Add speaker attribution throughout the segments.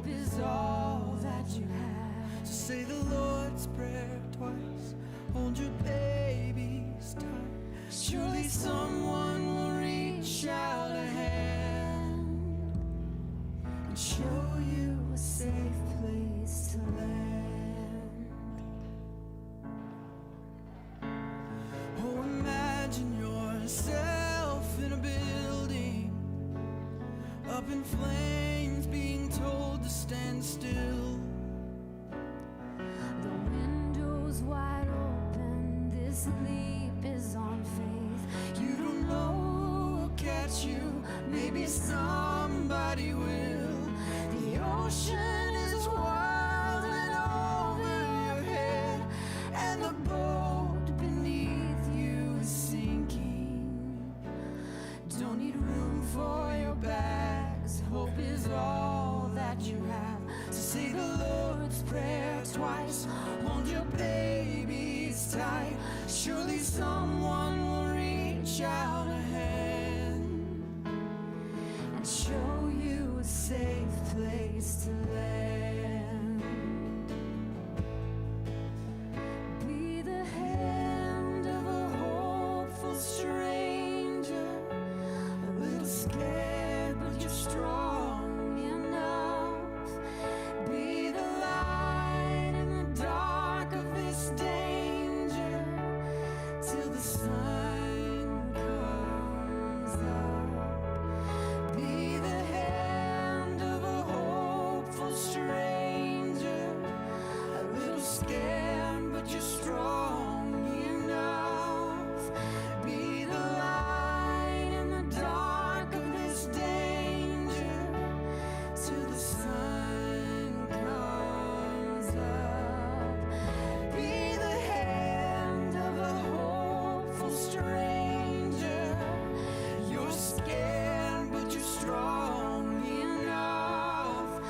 Speaker 1: is all that you have. So say the Lord's Prayer twice. Hold your babies tight. Surely someone will reach out a hand and show you a safe place to land. Oh, imagine yourself in a building, up in flames, being told to stand still. The window's wide open, this leap is on faith. You don't know who'll catch you, maybe somebody will. The ocean is wild and over your head, and the boat beneath you is sinking. Don't need room for your bags, hope is all that you have. So say the Lord's Prayer twice, hold your babies tight. Surely someone will reach out a hand and show you a safe place to land. Be the hand of a hopeful stranger, a little scared but you're strong enough. Be the light in the dark of this danger till the sun comes up. Be the hand of a hopeful stranger, a little scared but you're strong enough. Be the light in the dark of this danger till the sun comes up. Be the hand of a hopeful stranger. You're scared but you're strong enough.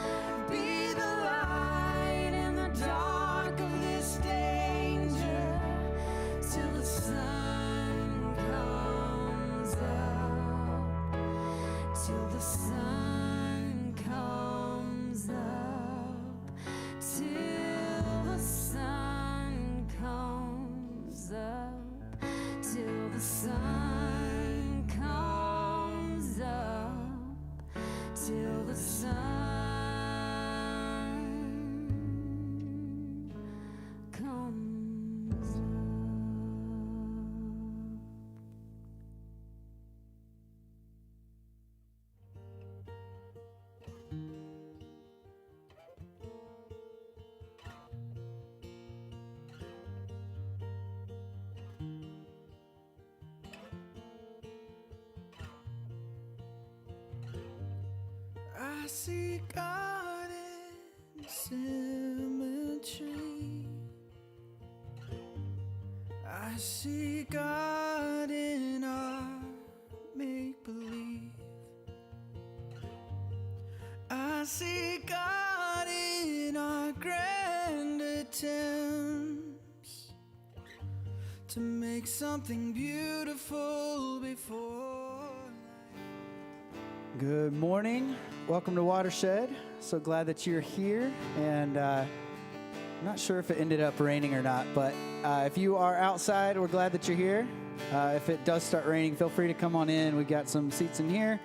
Speaker 1: Be the light in the dark of this danger till the sun comes up. Till the sun comes up. Till the sun comes up. Till the sun comes up. Till the sun comes up. I see God in symmetry. I see God in our make-believe. I see God in our grand attempts to make something beautiful before.
Speaker 2: Good morning. Welcome to Watershed. So glad that you're here. And I'm not sure if it ended up raining or not, but if you are outside, we're glad that you're here. If it does start raining, feel free to come on in. We've got some seats in here.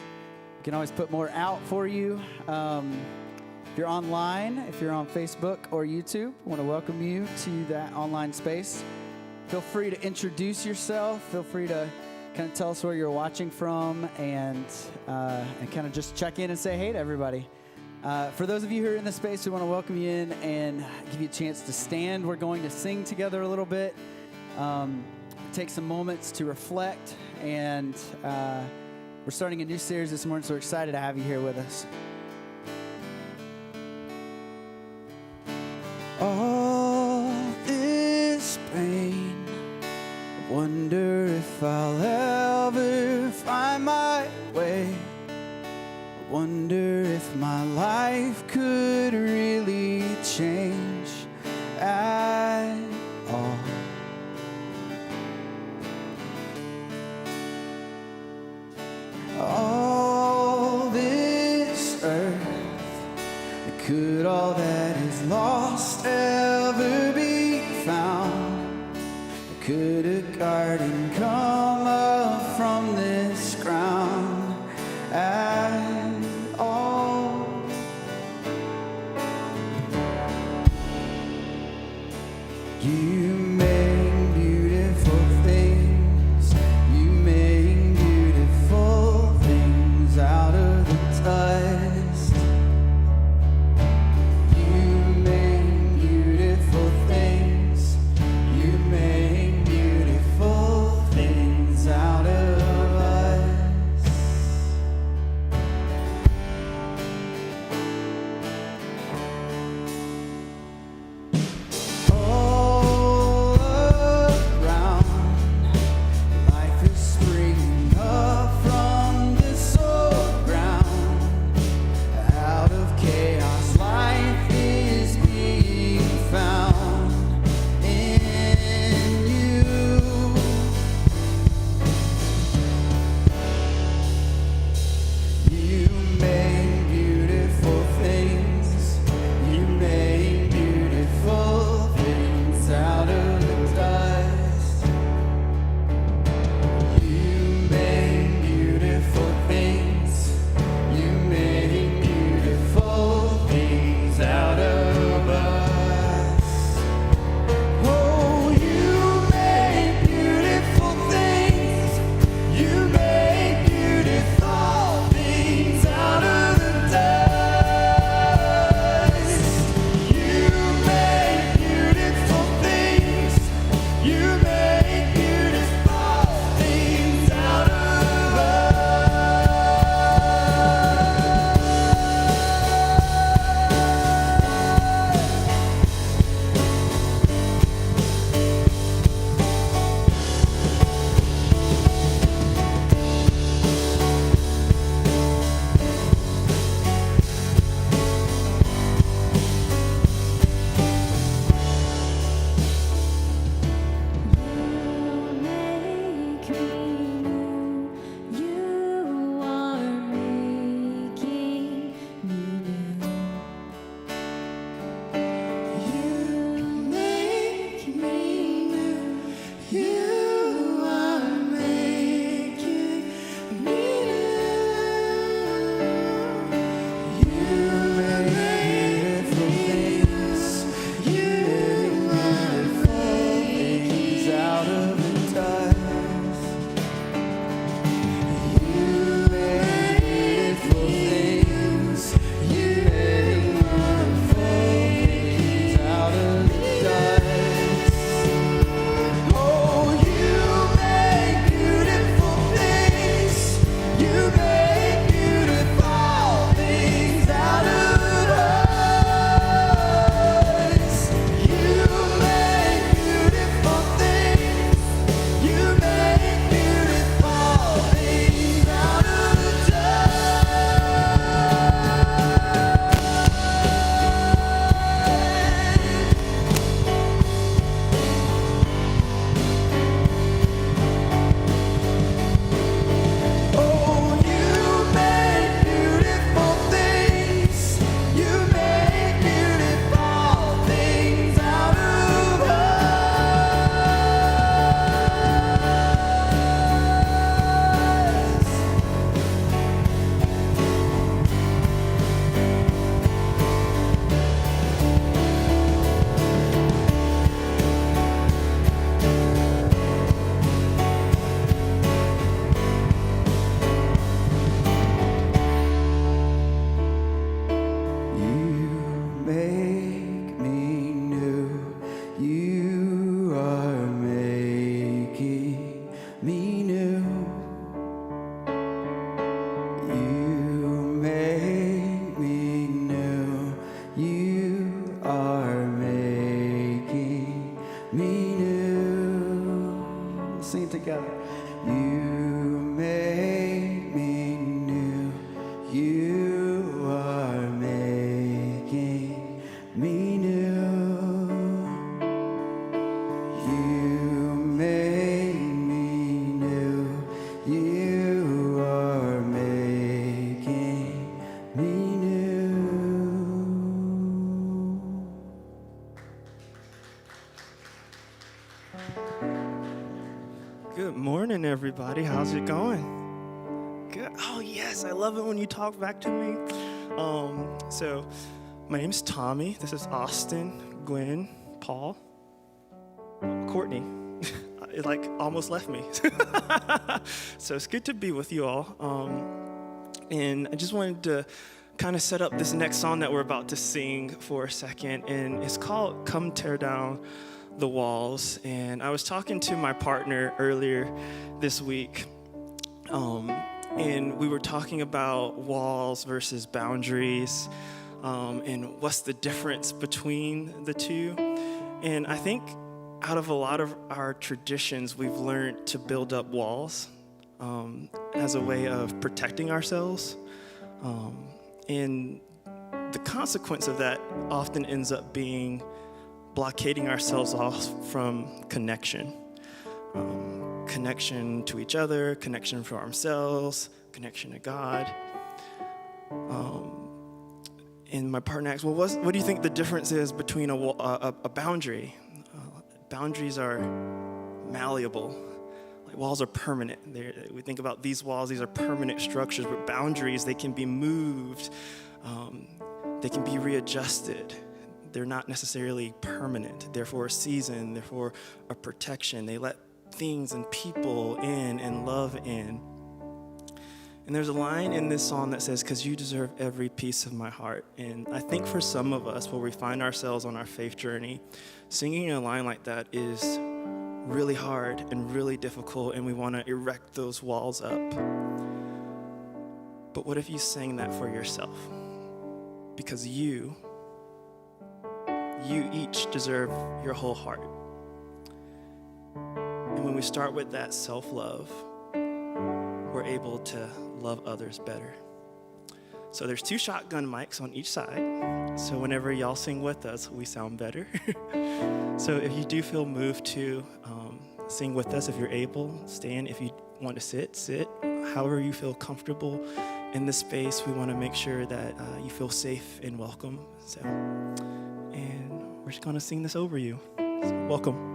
Speaker 2: We can always put more out for you. If you're online, if you're on Facebook or YouTube, I want to welcome you to that online space. Feel free to introduce yourself. Feel free to kind of tell us where you're watching from and kind of just check in and say hey to everybody. For those of you who are in the space, we want to welcome you in and give you a chance to stand. We're going to sing together a little bit, take some moments to reflect, and we're starting a new series this morning, so we're excited to have you here with us. All this pain, I wonder if I'll ever find my way. I wonder if my life could really change at all. All this earth, it Could all that is lost ever be found? Could a garden come up from this ground at all? You make beautiful things. You make beautiful things out of the dust. You make beautiful things. You make beautiful things out of us. Oh,
Speaker 3: Good morning, everybody. How's it going? Good. Oh, yes. I love it when you talk back to me. So my name is Tommy. This is Austin, Gwen, Paul, Courtney. It almost left me. So it's good to be with you all. And I just wanted to kind of set up this next song that we're about to sing for a second. And it's called Come Tear Down the Walls. And I was talking to my partner earlier this week. And we were talking about walls versus boundaries. And what's the difference between the two. And I think out of a lot of our traditions, we've learned to build up walls as a way of protecting ourselves. And the consequence of that often ends up being blockading ourselves off from connection. Connection to each other, connection for ourselves, connection to God. And my partner asked, well, what do you think the difference is between a boundary? Boundaries are malleable. Walls are permanent. We think about these walls, these are permanent structures, but boundaries, they can be moved. They can be readjusted. They're not necessarily permanent. They're for a season. They're for a protection. They let things and people in and love in. And there's a line in this song that says, because you deserve every piece of my heart. And I think for some of us, where we find ourselves on our faith journey, singing a line like that is really hard and really difficult, and we want to erect those walls up. But what if you sang that for yourself? Because you each deserve your whole heart. And when we start with that self-love, we're able to love others better. So there's 2 shotgun mics on each side. So whenever y'all sing with us, we sound better. So if you do feel moved to sing with us, if you're able, stand. If you want to sit. However you feel comfortable in this space, we want to make sure that you feel safe and welcome. So, and we're just going to sing this over you. So, welcome.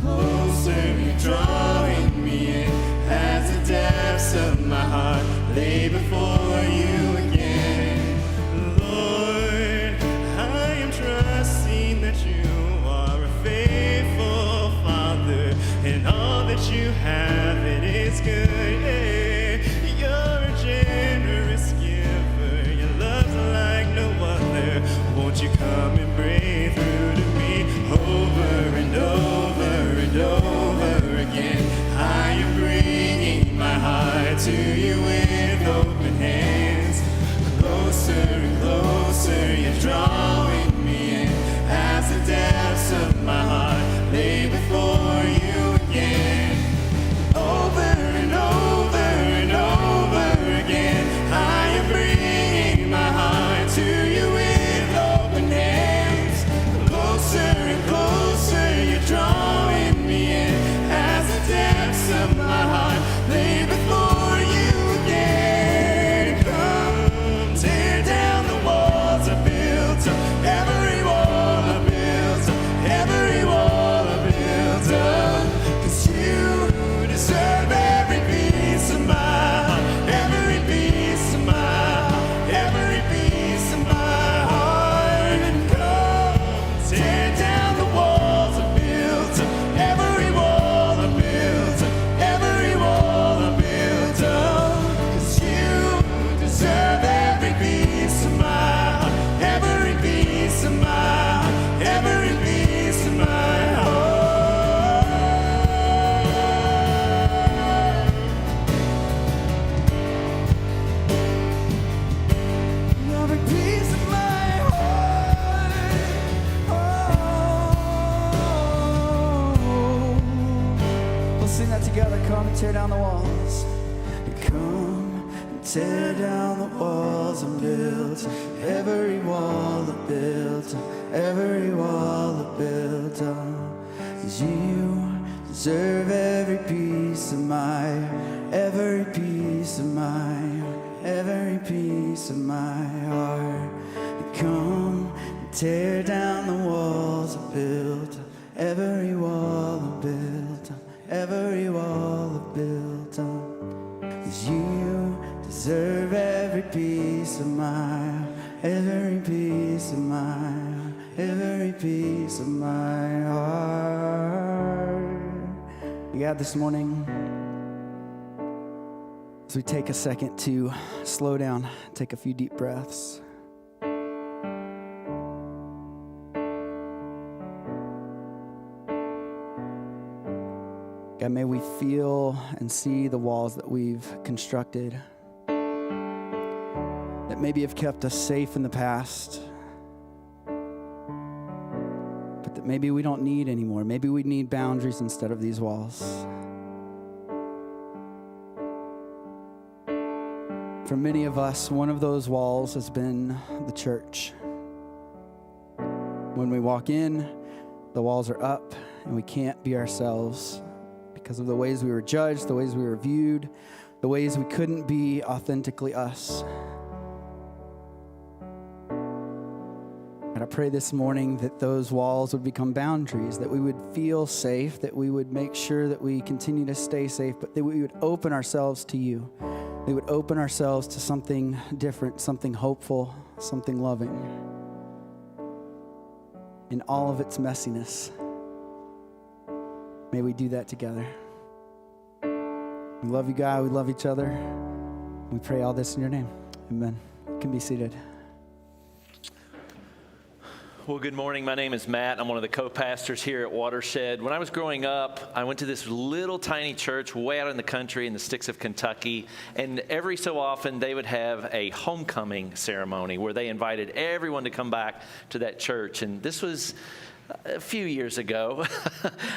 Speaker 1: Closer, you're drawing me in as the
Speaker 3: won't you come and break through to me over and over and over again. I am bringing my heart to you with open hands. Closer and closer, you're drawing me in as the depths of my heart lay before you again. Over and over and over again, I am bringing my heart to you with open hands. Closer and closer, you're drawing me in as the depths of my heart lay before you again. Come, tear down the walls I built up, every wall I built up, every wall I built up. 'Cause you deserve every piece of my heart, every piece of my heart, every piece of my heart. And come, tear down the walls I built up, every wall I built up, every wall I built up. 'Cause you deserve every piece of my heart, every piece of my heart, every piece of my heart. Every piece of my heart. Oh.
Speaker 2: We'll sing that together. Come and tear down the walls. Come and tear down the walls I built. Every wall I built. Every wall I built. 'Cause you deserve every piece of my, every piece of my, every piece of my heart. Come and tear down the walls I built. Every wall I built. Every wall I built. 'Cause you deserve every piece of my, every piece of my, every piece of my heart. God, this morning, as we take a second to slow down, take a few deep breaths. God, may we feel and see the walls that we've constructed that maybe have kept us safe in the past, but that maybe we don't need anymore. Maybe we need boundaries instead of these walls. For many of us, one of those walls has been the church. When we walk in, the walls are up and we can't be ourselves because of the ways we were judged, the ways we were viewed, the ways we couldn't be authentically us. And I pray this morning that those walls would become boundaries, that we would feel safe, that we would make sure that we continue to stay safe, but that we would open ourselves to you. We would open ourselves to something different, something hopeful, something loving. In all of its messiness, may we do that together. We love you, God. We love each other. We pray all this in your name. Amen. You can be seated.
Speaker 4: Well, good morning. My name is Matt. I'm one of the co-pastors here at Watershed. When I was growing up, I went to this little tiny church way out in the country in the sticks of Kentucky, and every so often they would have a homecoming ceremony where they invited everyone to come back to that church. And this was a few years ago.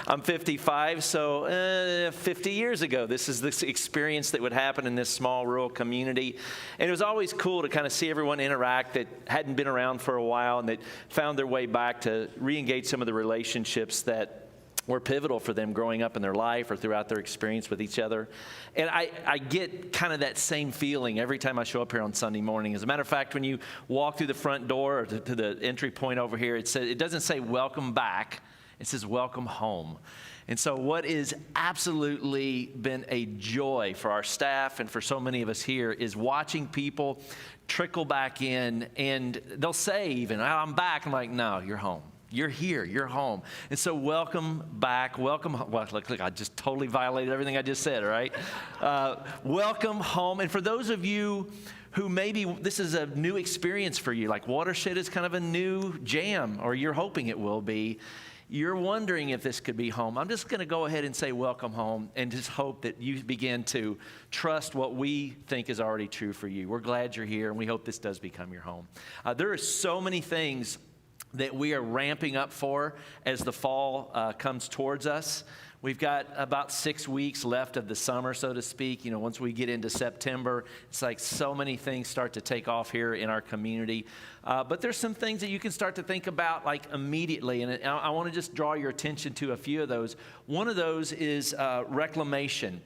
Speaker 4: I'm 55, so 50 years ago. This is this experience that would happen in this small rural community. And it was always cool to kind of see everyone interact that hadn't been around for a while and that found their way back to re-engage some of the relationships that were pivotal for them growing up in their life or throughout their experience with each other. And I get kind of that same feeling every time I show up here on Sunday morning. As a matter of fact, when you walk through the front door or to the entry point over here, it doesn't say welcome back, it says welcome home. And so what is absolutely been a joy for our staff and for so many of us here is watching people trickle back in, and they'll say even, I'm back. I'm like, no, you're home. You're here. You're home. And so welcome back. Welcome home. Well, look, I just totally violated everything I just said, right? Welcome home. And for those of you who maybe this is a new experience for you, like Watershed is kind of a new jam, or you're hoping it will be. You're wondering if this could be home. I'm just going to go ahead and say welcome home and just hope that you begin to trust what we think is already true for you. We're glad you're here, and we hope this does become your home. There are so many things that we are ramping up for as the fall comes towards us. We've got about 6 weeks left of the summer, so to speak. You know, once we get into September, it's like so many things start to take off here in our community. But there's some things that you can start to think about like immediately, and I want to just draw your attention to a few of those. One of those is reclamation.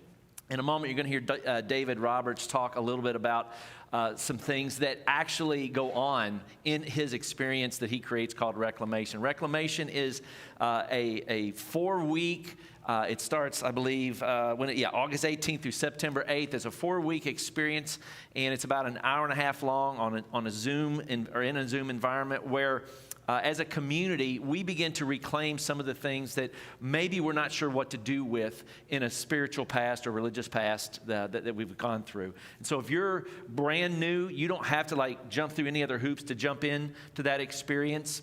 Speaker 4: In a moment, you're going to hear David Roberts talk a little bit about some things that actually go on in his experience that he creates called reclamation. Reclamation is a 4-week, it starts, I believe, August 18th through September 8th. It's a 4-week experience, and it's about an hour and a half long on a Zoom in a Zoom environment where as a community, we begin to reclaim some of the things that maybe we're not sure what to do with in a spiritual past or religious past that we've gone through. And so if you're brand new, you don't have to like jump through any other hoops to jump in to that experience.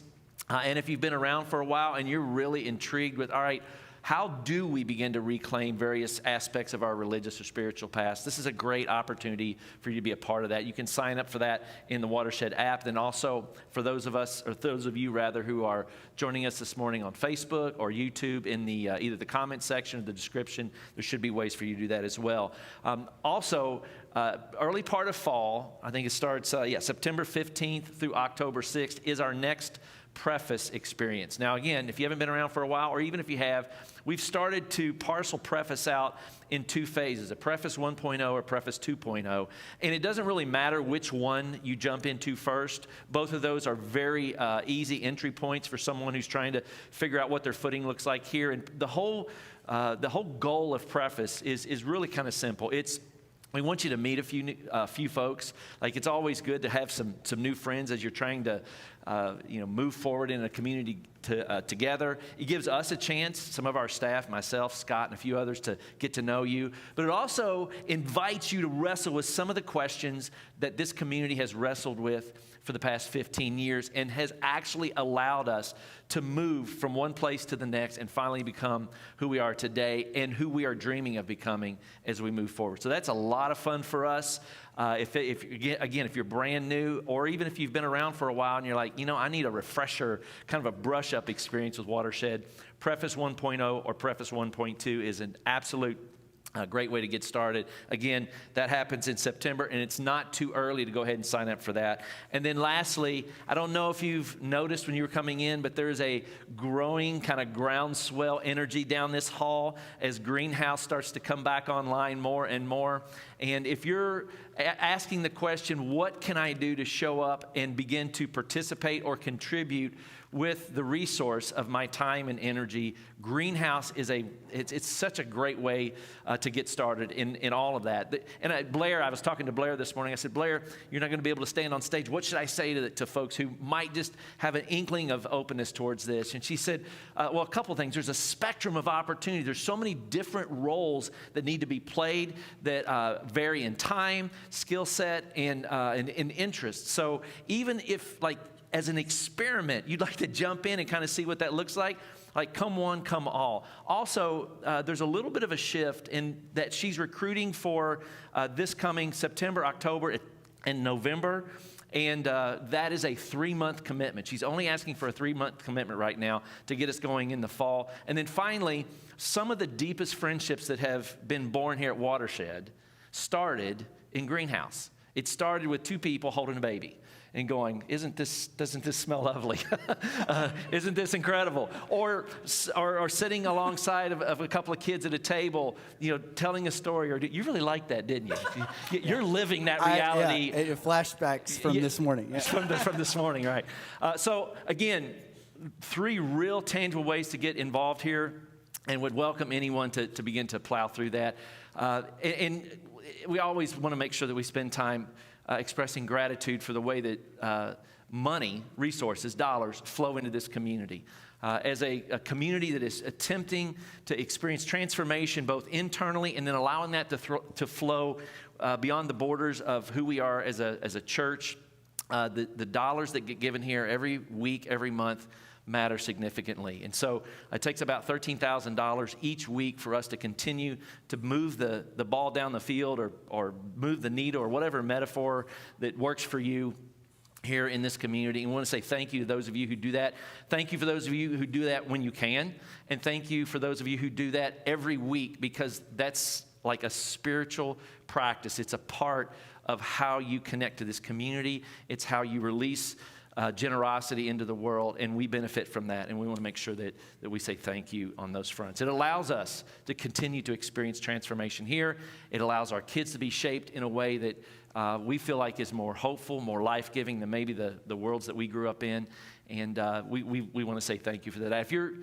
Speaker 4: And if you've been around for a while and you're really intrigued with, all right, how do we begin to reclaim various aspects of our religious or spiritual past? This is a great opportunity for you to be a part of that. You can sign up for that in the Watershed app. Then also for those of you rather who are joining us this morning on Facebook or YouTube, in the either the comment section or the description, there should be ways for you to do that as well. Early part of fall, I think it starts September 15th through October 6th is our next preface experience. Now again, if you haven't been around for a while, or even if you have, we've started to parcel preface out in 2 phases, a preface 1.0 or preface 2.0. And it doesn't really matter which one you jump into first. Both of those are very easy entry points for someone who's trying to figure out what their footing looks like here. And the whole goal of preface is really kind of simple. We want you to meet a few folks. Like, it's always good to have some new friends as you're trying to move forward in a community together. It gives us a chance, some of our staff, myself, Scott, and a few others, to get to know you. But it also invites you to wrestle with some of the questions that this community has wrestled with for the past 15 years and has actually allowed us to move from one place to the next and finally become who we are today and who we are dreaming of becoming as we move forward. So that's a lot of fun for us. If you're brand new, or even if you've been around for a while and you're like, I need a refresher, kind of a brush-up experience with Watershed, Preface 1.0 or Preface 1.2 is an absolute great way to get started. Again, that happens in September, and it's not too early to go ahead and sign up for that. And then lastly, I don't know if you've noticed when you were coming in, but there's a growing kind of groundswell energy down this hall as Greenhouse starts to come back online more and more. And if you're asking the question, what can I do to show up and begin to participate or contribute with the resource of my time and energy, Greenhouse is it's such a great way to get started in all of that. And I was talking to Blair this morning. I said, Blair, you're not going to be able to stand on stage. What should I say to folks who might just have an inkling of openness towards this? And she said, a couple things. There's a spectrum of opportunity. There's so many different roles that need to be played that vary in time, skill set, and interest. So even if, as an experiment, you'd like to jump in and kind of see what that looks like come one, come all. Also, there's a little bit of a shift in that she's recruiting for this coming September, October, and November. And that is a 3-month commitment. She's only asking for a 3-month commitment right now to get us going in the fall. And then finally, some of the deepest friendships that have been born here at Watershed started in Greenhouse. It started with 2 people holding a baby and going, doesn't this smell lovely? Isn't this incredible? Or sitting alongside of a couple of kids at a table, telling a story. Or you really liked that, didn't you? You're living that reality.
Speaker 2: Flashbacks from this morning. Yeah.
Speaker 4: From this morning, right. So again, 3 real tangible ways to get involved here, and would welcome anyone to begin to plow through that. And we always want to make sure that we spend time expressing gratitude for the way that money, resources, dollars flow into this community. As a community that is attempting to experience transformation both internally and then allowing that to flow beyond the borders of who we are as a church. The dollars that get given here every week, every month, matter significantly. And so it takes about $13,000 each week for us to continue to move the ball down the field or move the needle or whatever metaphor that works for you here in this community. And we want to say thank you to those of you who do that. Thank you for those of you who do that when you can. And thank you for those of you who do that every week, because that's like a spiritual practice. It's a part of how you connect to this community. It's how you release generosity into the world, and we benefit from that, and we want to make sure that we say thank you on those fronts. It allows us to continue to experience transformation here. It allows our kids to be shaped in a way that we feel like is more hopeful, more life-giving than maybe the worlds that we grew up in, and we want to say thank you for that. If you're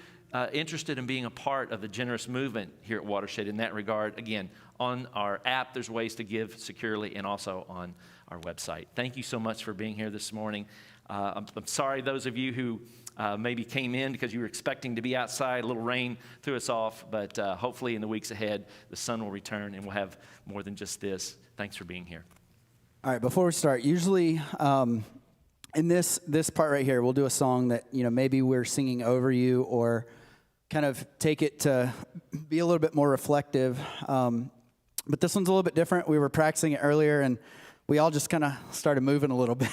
Speaker 4: interested in being a part of the generous movement here at Watershed in that regard, again, on our app, there's ways to give securely, and also on our website. Thank you so much for being here this morning. I'm sorry those of you who maybe came in because you were expecting to be outside. A little rain threw us off, but hopefully in the weeks ahead, the sun will return and we'll have more than just this. Thanks for being here.
Speaker 2: All right, before we start, usually in this part right here, we'll do a song that, maybe we're singing over you or kind of take it to be a little bit more reflective. But this one's a little bit different. We were practicing it earlier, and we all just kind of started moving a little bit.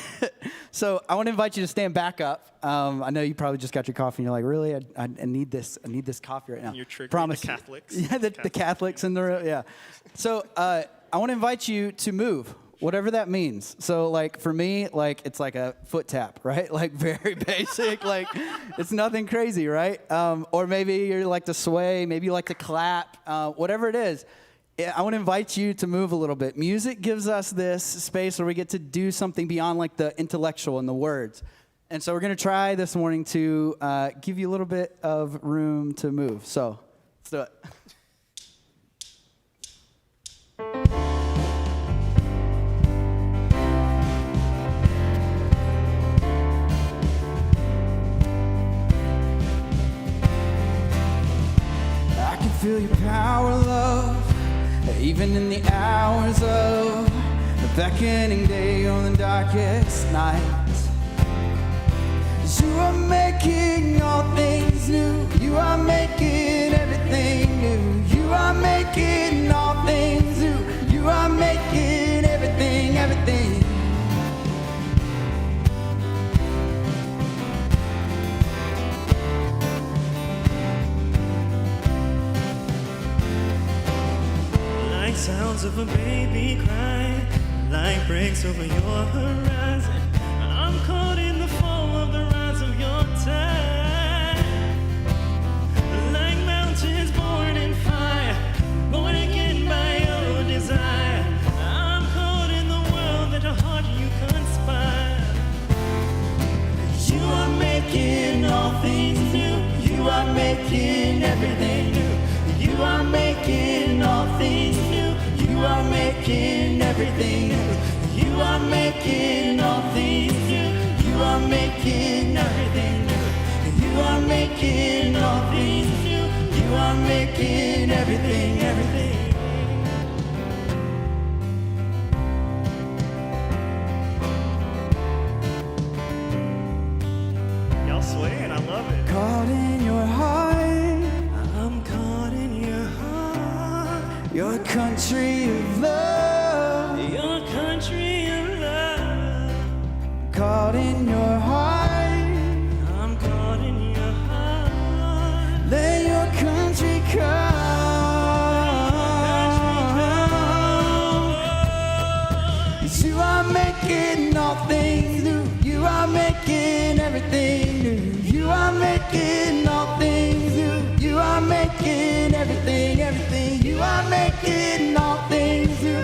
Speaker 2: So I want to invite you to stand back up. I know you probably just got your coffee, and you're like, really? I need this. I need this coffee right now.
Speaker 3: You're triggering
Speaker 2: Promise.
Speaker 3: the Catholics.
Speaker 2: Yeah, the Catholics in the room. Yeah. So I want to invite you to move, whatever that means. So like for me, like it's like a foot tap, right? Like very basic. Like it's nothing crazy, right? Or maybe you like to sway. Maybe you like to clap. Whatever it is. I want to invite you to move a little bit. Music gives us this space where we get to do something beyond like the intellectual and the words. And so we're going to try this morning to give you a little bit of room to move. So let's do it. I can feel your power, love. Even in the hours of the beckoning day on the darkest night, you are making all things new. You are making everything new. You are making all things new. You are making everything, everything.
Speaker 5: Sounds of a baby cry, light breaks over your horizon. I'm caught in the fall of the rise of your tide. Like mountains born in fire, born again by your desire. I'm caught in the world that a heart you conspire. You are making all things new. You are making everything new. You are making all things new. You are making everything new. You are making all things new. You are making everything new. You are making all things new. You are making everything, everything.
Speaker 3: Y'all sway and I love it.
Speaker 2: Caught in your heart,
Speaker 5: I'm caught in your heart.
Speaker 2: your country of love.
Speaker 5: Your country of love.
Speaker 2: Caught in your heart,
Speaker 5: I'm caught in your heart.
Speaker 2: let your country come. You are making all things new. You are making everything new. You are making all things new. You are making everything, everything. You are making all things new.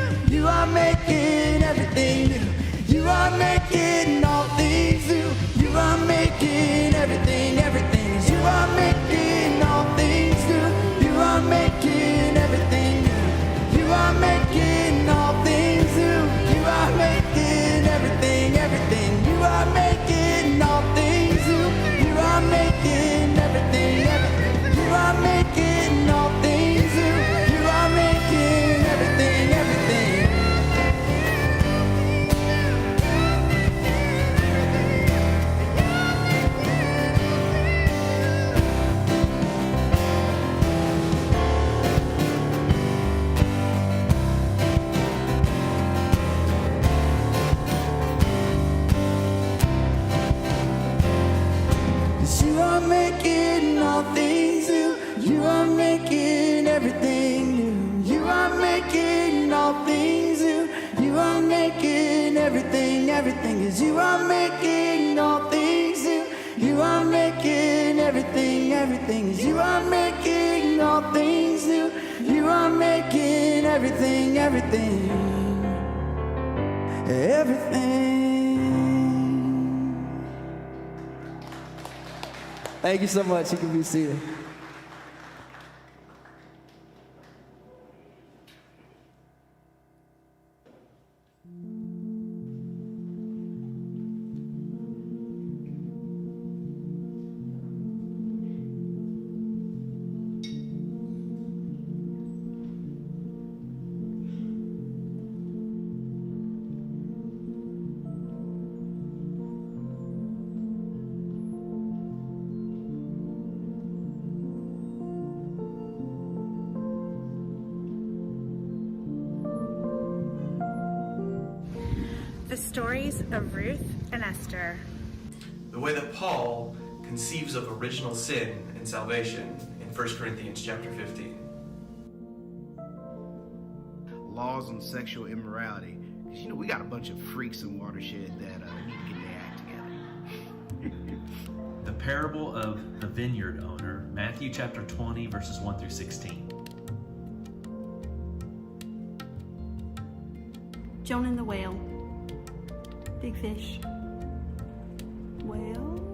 Speaker 2: 'cause you are making all things new. You are making everything new. You are making all things new. You are making everything, everything is you are making all things new. You are making everything, everything is you are making all things new. You are making everything, everything, everything. Thank you so much. You can be seated.
Speaker 6: The stories of Ruth and Esther.
Speaker 3: The way that Paul conceives of original sin and salvation in 1 Corinthians chapter 15.
Speaker 7: Laws on sexual immorality. Because, we got a bunch of freaks in Watershed that need to get their act together.
Speaker 8: The parable of the vineyard owner, Matthew chapter 20, verses 1 through 16.
Speaker 6: Jonah and the whale. Big fish. Whale?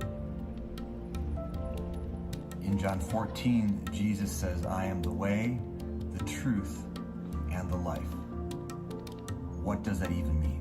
Speaker 9: In John 14, Jesus says, I am the way, the truth, and the life. What does that even mean?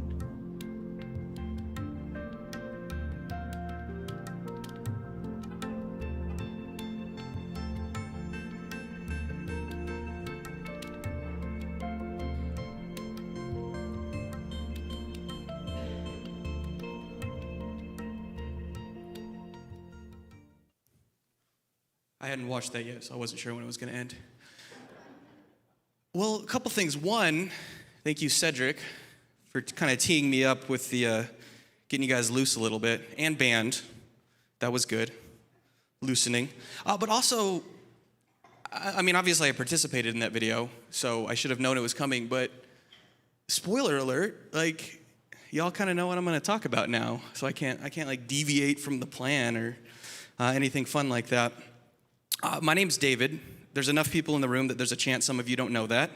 Speaker 3: I hadn't watched that yet, so I wasn't sure when it was going to end. Well, a couple things. One, thank you, Cedric, for kind of teeing me up with the getting you guys loose a little bit, and band. That was good. Loosening. But also, I mean, obviously I participated in that video, so I should have known it was coming, but spoiler alert, like, y'all kind of know what I'm going to talk about now, so I can't like deviate from the plan or anything fun like that. My name's David. There's enough people in the room that there's a chance some of you don't know that,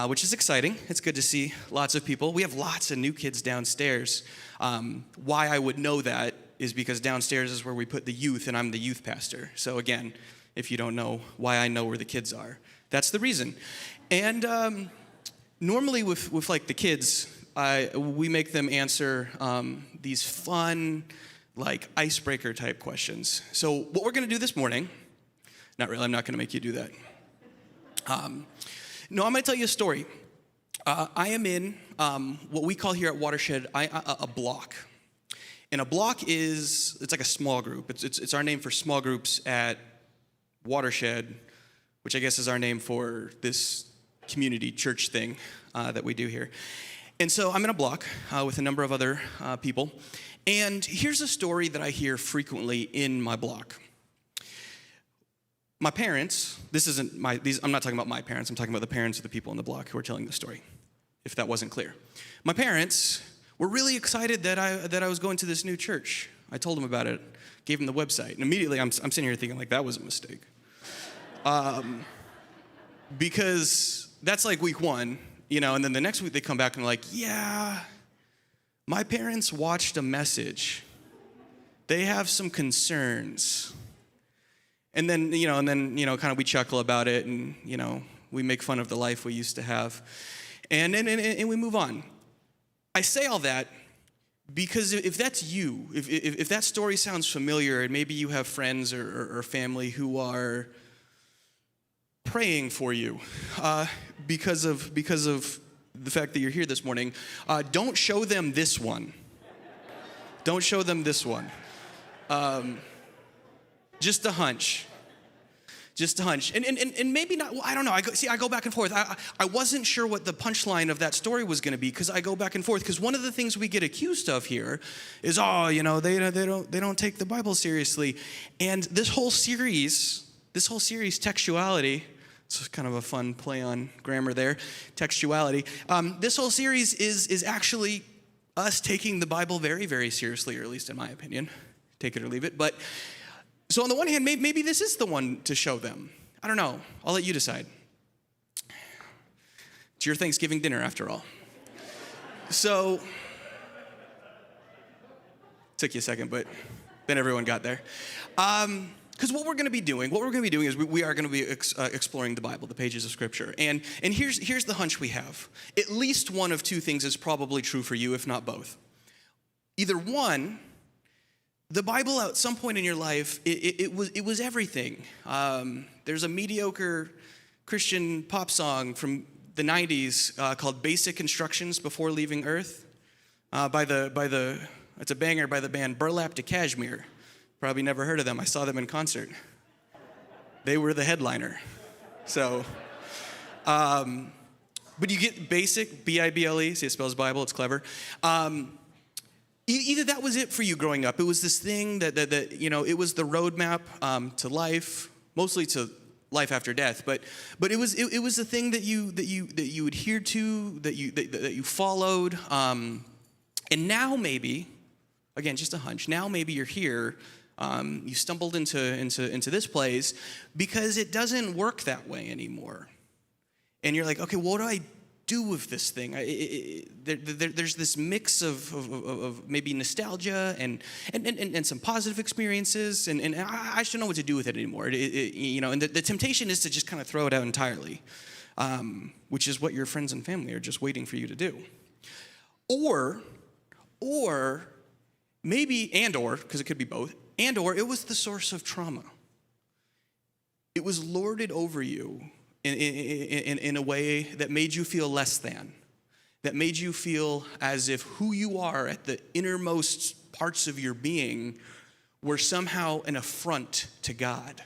Speaker 3: which is exciting. It's good to see lots of people. We have lots of new kids downstairs. Why I would know that is because downstairs is where we put the youth, and I'm the youth pastor. So again, if you don't know why I know where the kids are, that's the reason. And normally with like the kids, we make them answer these fun, like icebreaker type questions. So what we're gonna do this morning, not really, I'm not gonna make you do that. No, I'm gonna tell you a story. I am in what we call here at Watershed a block. And a block it's like a small group. It's our name for small groups at Watershed, which I guess is our name for this community church thing that we do here. And so I'm in a block with a number of other people. And here's a story that I hear frequently in my block. My parents, I'm not talking about my parents, I'm talking about the parents of the people in the block who are telling the story, if that wasn't clear. My parents were really excited that I was going to this new church. I told them about it, gave them the website, and immediately I'm sitting here thinking like that was a mistake. Because that's like week one, and then the next week they come back and they're like, yeah, my parents watched a message. They have some concerns. And then, kind of we chuckle about it and, we make fun of the life we used to have. And we move on. I say all that because if that's you, if that story sounds familiar and maybe you have friends or family who are praying for you because of the fact that you're here this morning, don't show them this one. Don't show them this one. Just a hunch.
Speaker 10: Just a hunch. And maybe not, well, I don't know. I go back and forth. I wasn't sure what the punchline of that story was going to be because I go back and forth. Because one of the things we get accused of here is, they don't take the Bible seriously. And this whole series, Textuality, it's kind of a fun play on grammar there, Textuality. This whole series is actually us taking the Bible very, very seriously, or at least in my opinion. Take it or leave it. But so on the one hand, maybe this is the one to show them. I don't know. I'll let you decide. It's your Thanksgiving dinner, after all. So, took you a second, but then everyone got there. Because what we're going to be doing is we are going to be exploring the Bible, the pages of Scripture. And here's the hunch we have. At least one of two things is probably true for you, if not both. Either one, the Bible at some point in your life, it was everything. There's a mediocre Christian pop song from the 90s called Basic Instructions Before Leaving Earth it's a banger by the band Burlap to Cashmere. Probably never heard of them. I saw them in concert. They were the headliner. So, but you get basic, B-I-B-L-E, see it spells Bible, it's clever. Either that was it for you growing up. It was this thing that it was the roadmap to life, mostly to life after death. But it was the thing that you adhered to, that you followed. And now maybe, again, just a hunch. Now maybe you're here. You stumbled into this place because it doesn't work that way anymore. And you're like, okay, what do I do with this thing? There's this mix of maybe nostalgia and some positive experiences, and I just don't know what to do with it anymore. And the temptation is to just kind of throw it out entirely, which is what your friends and family are just waiting for you to do. Or maybe, because it could be both, or it was the source of trauma. It was lorded over you in a way that made you feel less than, that made you feel as if who you are at the innermost parts of your being were somehow an affront to God.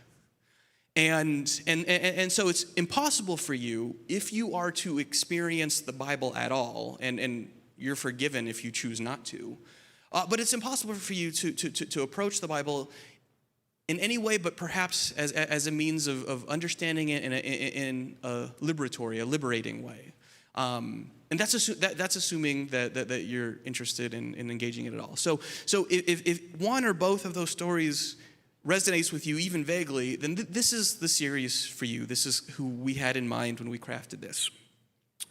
Speaker 10: And so it's impossible for you, if you are to experience the Bible at all, and you're forgiven if you choose not to, but it's impossible for you to approach the Bible in any way but perhaps as a means of understanding it in a liberating way. And that's assuming that you're interested in engaging it at all. So if one or both of those stories resonates with you even vaguely, then this is the series for you. This is who we had in mind when we crafted this.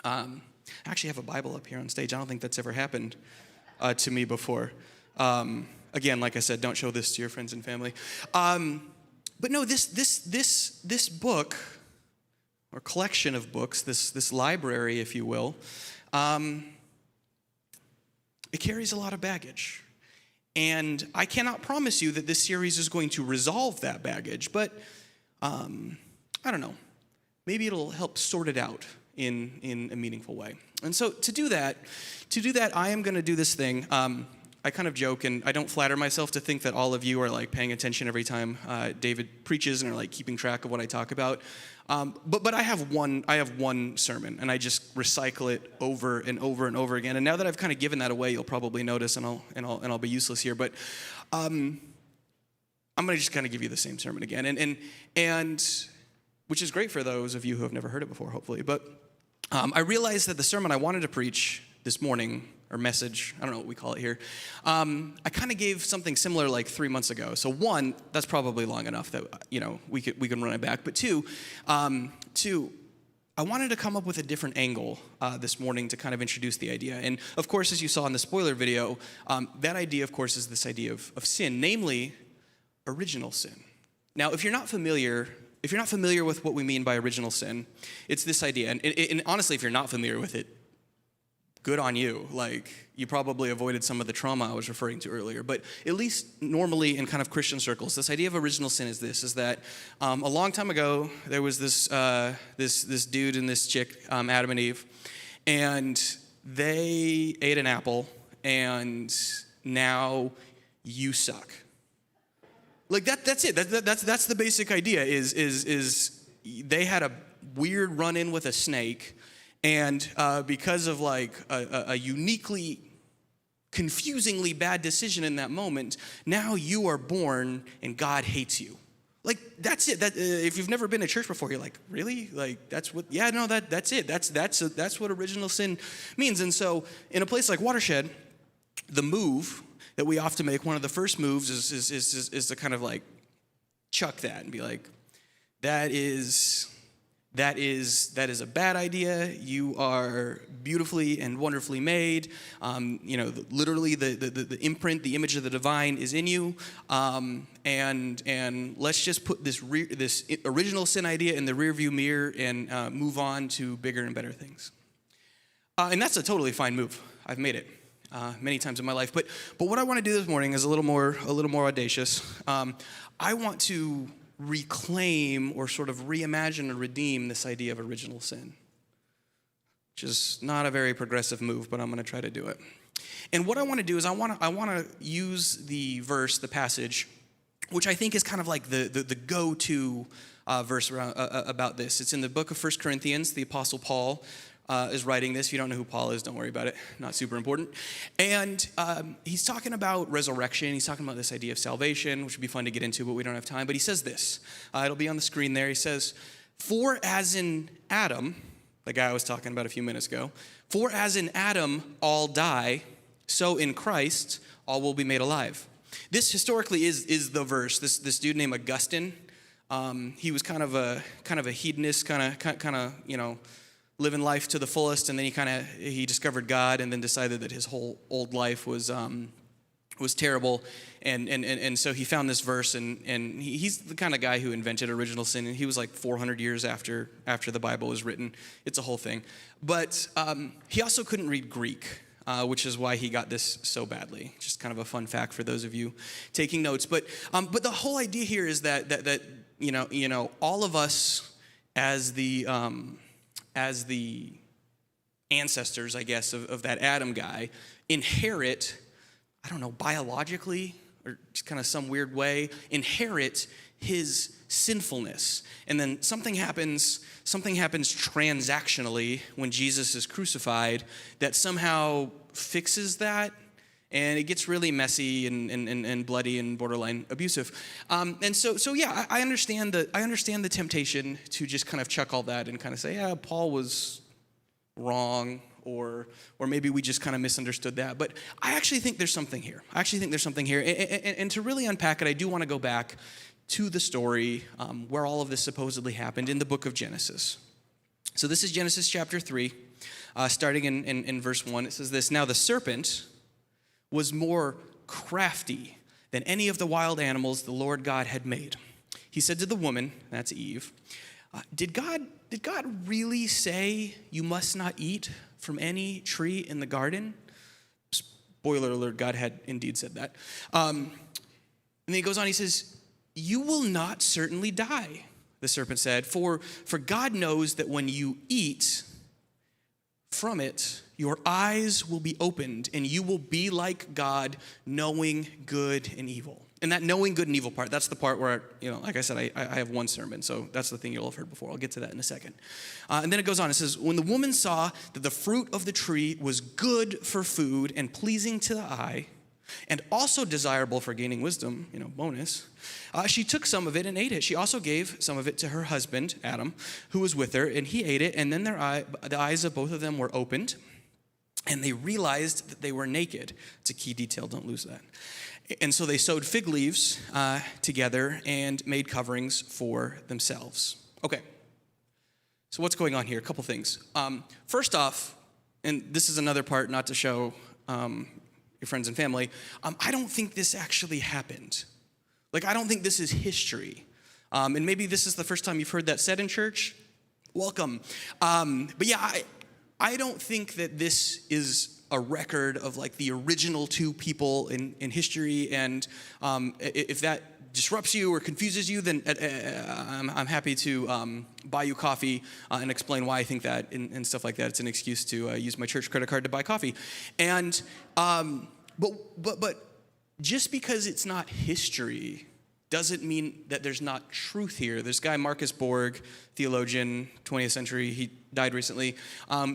Speaker 10: I actually have a Bible up here on stage. I don't think that's ever happened to me before. Again, like I said, don't show this to your friends and family. But no, this book, or collection of books, this library, if you will, it carries a lot of baggage. And I cannot promise you that this series is going to resolve that baggage, but I don't know. Maybe it'll help sort it out in a meaningful way. And so to do that, I am going to do this thing. I kind of joke, and I don't flatter myself to think that all of you are like paying attention every time David preaches and are like keeping track of what I talk about. But I have one sermon, and I just recycle it over and over and over again. And now that I've kind of given that away, you'll probably notice, and I'll be useless here. But I'm going to just kind of give you the same sermon again, and which is great for those of you who have never heard it before, hopefully. But I realized that the sermon I wanted to preach this morning, or message, I don't know what we call it here, I kind of gave something similar like 3 months ago. So one, that's probably long enough that we can run it back. But two, I wanted to come up with a different angle this morning to kind of introduce the idea. And of course, as you saw in the spoiler video, that idea, of course, is this idea of sin, namely original sin. Now, if you're not familiar with what we mean by original sin, it's this idea. And honestly, if you're not familiar with it, good on you. Like, you probably avoided some of the trauma I was referring to earlier. But at least normally in kind of Christian circles, this idea of original sin is that a long time ago, there was this dude and this chick, Adam and Eve, and they ate an apple, and now you suck. Like that's it. That's the basic idea. Is they had a weird run-in with a snake, and because of like a uniquely, confusingly bad decision in that moment, now you are born and God hates you. Like that's it. That if you've never been to church before, you're like, really? Like that's what? Yeah, no, that's it. That's what original sin means. And so in a place like Watershed, the move that we often make, one of the first moves is to kind of like chuck that and be like, that is a bad idea. You are beautifully and wonderfully made. Literally the imprint, the image of the divine is in you. And let's just put this original sin idea in the rearview mirror and move on to bigger and better things. And that's a totally fine move. I've made it many times in my life. But what I want to do this morning is a little more audacious. I want to reclaim or sort of reimagine or redeem this idea of original sin, which is not a very progressive move, but I'm going to try to do it. And what I want to do is I want to use the verse, the passage, which I think is kind of like the go-to verse about this. It's in the book of 1 Corinthians. The Apostle Paul is writing this. If you don't know who Paul is, don't worry about it. Not super important. And he's talking about resurrection. He's talking about this idea of salvation, which would be fun to get into, but we don't have time. But he says this. It'll be on the screen there. He says, "For as in Adam," the guy I was talking about a few minutes ago, "for as in Adam all die, so in Christ all will be made alive." This historically is the verse. This dude named Augustine, he was kind of a hedonist, kind of living life to the fullest, and then he discovered God, and then decided that his whole old life was terrible, and so he found this verse, and he's the kind of guy who invented original sin, and he was like 400 years after the Bible was written. It's a whole thing, but he also couldn't read Greek, which is why he got this so badly. Just kind of a fun fact for those of you taking notes. But the whole idea here is that all of us as the ancestors, I guess, of that Adam guy, inherit, I don't know, biologically or just kind of some weird way, inherit his sinfulness. And then something happens transactionally when Jesus is crucified that somehow fixes that. And it gets really messy and bloody and borderline abusive. And so yeah, I understand the temptation to just kind of chuck all that and kind of say, yeah, Paul was wrong, or maybe we just kind of misunderstood that. But I actually think there's something here. And to really unpack it, I do want to go back to the story where all of this supposedly happened in the book of Genesis. So this is Genesis chapter 3, starting in verse 1. It says this: "Now the serpent was more crafty than any of the wild animals the Lord God had made. He said to the woman," that's Eve, Did God really say you must not eat from any tree in the garden?" Spoiler alert, God had indeed said that. And then he goes on, he says, "You will not certainly die," the serpent said, for God knows that when you eat from it, your eyes will be opened, and you will be like God, knowing good and evil. And that knowing good and evil part, that's the part where, like I said, I have one sermon, so that's the thing you'll have heard before. I'll get to that in a second. And then it goes on. It says, "When the woman saw that the fruit of the tree was good for food and pleasing to the eye, and also desirable for gaining wisdom," bonus, "she took some of it and ate it. She also gave some of it to her husband, Adam, who was with her, and he ate it. And then the eyes of both of them were opened, and they realized that they were naked." It's a key detail, don't lose that. "And so they sewed fig leaves together and made coverings for themselves." Okay, so what's going on here? A couple things. First off, and this is another part not to show your friends and family, I don't think this actually happened. Like, I don't think this is history. And maybe this is the first time you've heard that said in church. Welcome. But yeah, I don't think that this is a record of like the original two people in history. And if that disrupts you or confuses you, then I'm happy to buy you coffee and explain why I think that and stuff like that. It's an excuse to use my church credit card to buy coffee. And but just because it's not history doesn't mean that there's not truth here. This guy, Marcus Borg, theologian, 20th century, he died recently.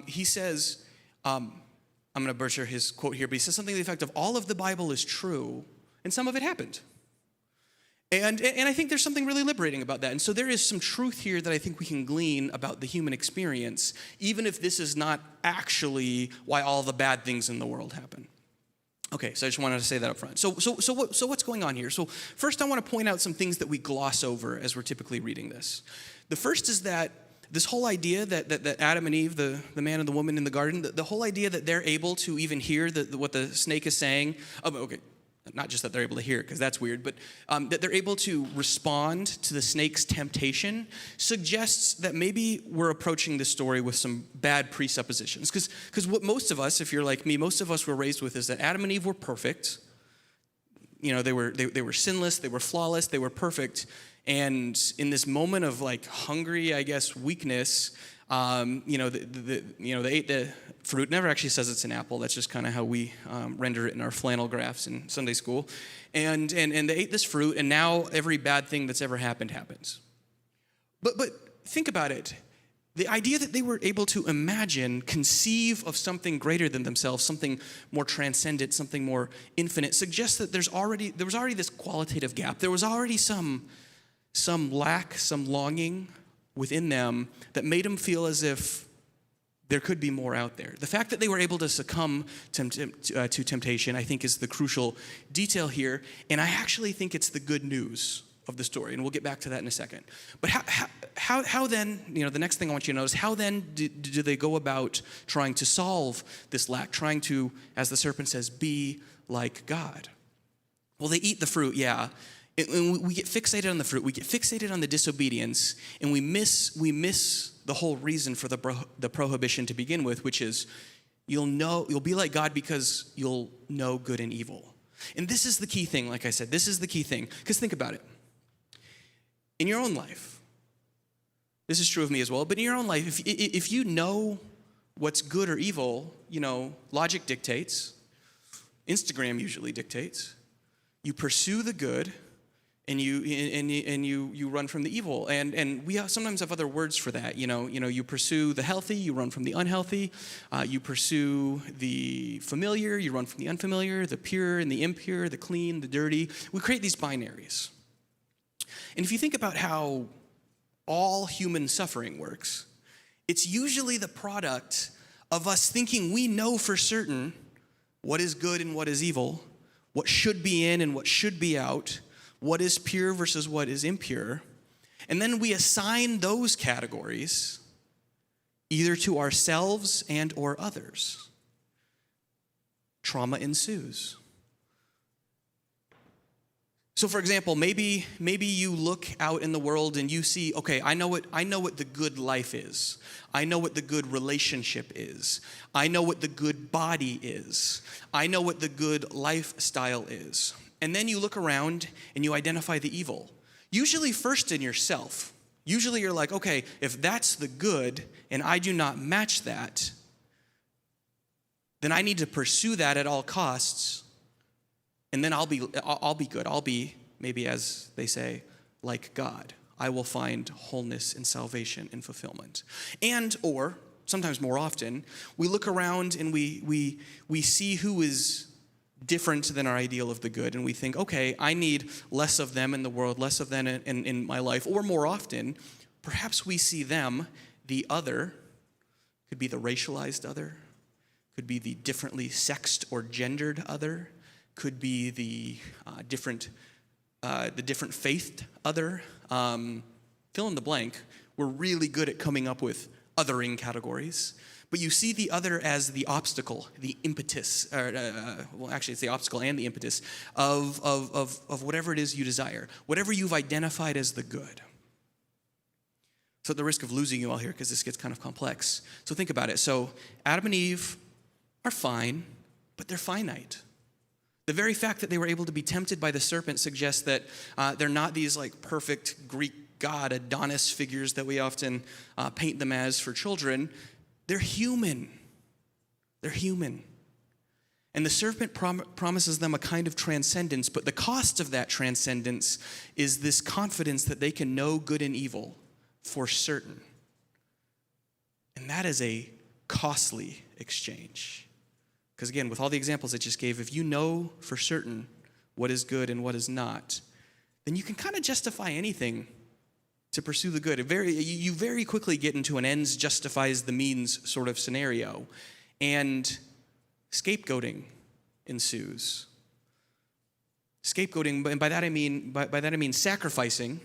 Speaker 10: He says, I'm going to butcher his quote here, but he says something to the effect of, all of the Bible is true, and some of it happened. And I think there's something really liberating about that. And so there is some truth here that I think we can glean about the human experience, even if this is not actually why all the bad things in the world happen. Okay, so I just wanted to say that up front. So what's going on here? So first I want to point out some things that we gloss over as we're typically reading this. The first is that this whole idea that Adam and Eve, the man and the woman in the garden, the whole idea that they're able to even hear what the snake is saying. Okay, not just that they're able to hear it, because that's weird, but that they're able to respond to the snake's temptation suggests that maybe we're approaching this story with some bad presuppositions. Because what most of us, if you're like me, most of us were raised with is that Adam and Eve were perfect. You know, they were sinless, they were flawless, they were perfect. And in this moment of like hungry, I guess, weakness, they ate the fruit. It never actually says it's an apple. That's just kind of how we render it in our flannel graphs in Sunday school. And they ate this fruit, and now every bad thing that's ever happened happens. But think about it. The idea that they were able to imagine, conceive of something greater than themselves, something more transcendent, something more infinite, suggests that there was already this qualitative gap. There was already some lack, some longing within them that made them feel as if there could be more out there. The fact that they were able to succumb to temptation, I think, is the crucial detail here, and I actually think it's the good news of the story, and we'll get back to that in a second. But how then, the next thing I want you to notice, how then do they go about trying to solve this lack, trying to, as the serpent says, be like God? Well, they eat the fruit, yeah. And we get fixated on the fruit, we get fixated on the disobedience, and we miss the whole reason for the prohibition to begin with, which is you'll be like God because you'll know good and evil. And this is the key thing, like I said, this is the key thing. Because think about it. In your own life, this is true of me as well, but in your own life, if you know what's good or evil, logic dictates, Instagram usually dictates, you pursue the good, and you run from the evil, and we sometimes have other words for that. You pursue the healthy, you run from the unhealthy. You pursue the familiar, you run from the unfamiliar, the pure and the impure, the clean, the dirty. We create these binaries. And if you think about how all human suffering works, it's usually the product of us thinking we know for certain what is good and what is evil, what should be in and what should be out, what is pure versus what is impure, and then we assign those categories either to ourselves and or others. Trauma ensues. So for example, maybe you look out in the world and you see, okay, I know what the good life is. I know what the good relationship is. I know what the good body is. I know what the good lifestyle is. And then you look around and you identify the evil. Usually first in yourself. Usually you're like, okay, if that's the good and I do not match that, then I need to pursue that at all costs. And then I'll be good. I'll be, maybe as they say, like God. I will find wholeness and salvation and fulfillment. And, or, sometimes more often, we look around and we see who is different than our ideal of the good. And we think, okay, I need less of them in the world, less of them in my life. Or more often, perhaps we see them, the other, could be the racialized other, could be the differently sexed or gendered other, could be the different faithed other. Fill in the blank. We're really good at coming up with othering categories. But you see the other as the obstacle, the impetus, actually it's the obstacle and the impetus of whatever it is you desire, whatever you've identified as the good. So at the risk of losing you all here, because this gets kind of complex. So think about it. So Adam and Eve are fine, but they're finite. The very fact that they were able to be tempted by the serpent suggests that they're not these like perfect Greek god Adonis figures that we often paint them as for children. They're human. They're human. And the serpent promises them a kind of transcendence, but the cost of that transcendence is this confidence that they can know good and evil for certain. And that is a costly exchange. Because again, with all the examples I just gave, if you know for certain what is good and what is not, then you can kind of justify anything to pursue the good. You very quickly get into an ends justifies the means sort of scenario. And scapegoating ensues. Scapegoating, and by that I mean sacrificing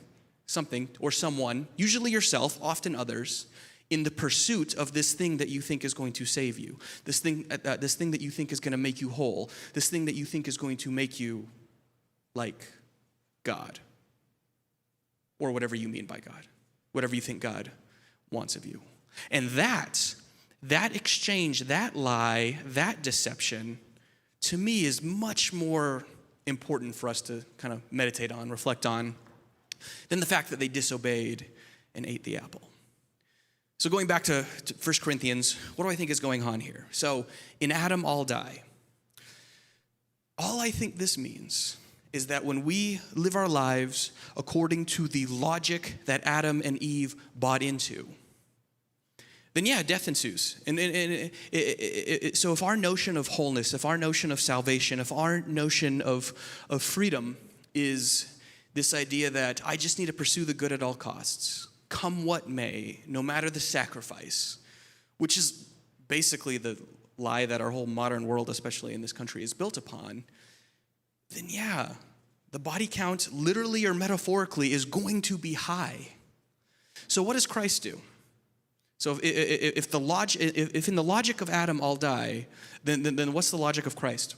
Speaker 10: something or someone, usually yourself, often others, in the pursuit of this thing that you think is going to save you, this thing that you think is going to make you whole, this thing that you think is going to make you like God, or whatever you mean by God, whatever you think God wants of you. And that exchange, that lie, that deception, to me is much more important for us to kind of meditate on, reflect on, than the fact that they disobeyed and ate the apple. So going back to 1 Corinthians, what do I think is going on here? So in Adam all die. All I think this means is that when we live our lives according to the logic that Adam and Eve bought into, then yeah, death ensues. So if our notion of wholeness, if our notion of salvation, if our notion of freedom is this idea that I just need to pursue the good at all costs, come what may, no matter the sacrifice, which is basically the lie that our whole modern world, especially in this country, is built upon, then yeah, the body count, literally or metaphorically, is going to be high. So what does Christ do? So if in the logic of Adam all die, then what's the logic of Christ?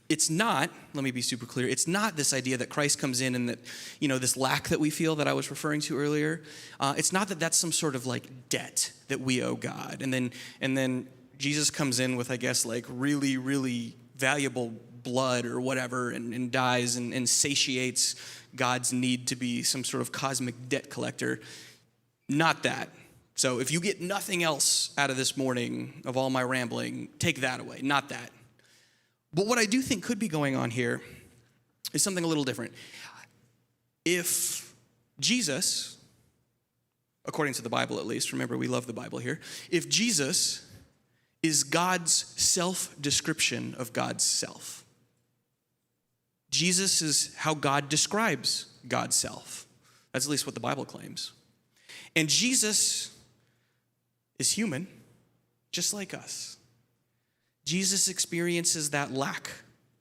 Speaker 10: It's not, let me be super clear, it's not this idea that Christ comes in and that, this lack that we feel that I was referring to earlier, it's not that that's some sort of like debt that we owe God. And then Jesus comes in with, I guess, like really, really valuable blood or whatever and dies and satiates God's need to be some sort of cosmic debt collector. Not that. So if you get nothing else out of this morning of all my rambling, take that away. Not that. But what I do think could be going on here is something a little different. If Jesus, according to the Bible at least, remember we love the Bible here, if Jesus is God's self-description of God's self, Jesus is how God describes God's self. That's at least what the Bible claims. And Jesus is human, just like us. Jesus experiences that lack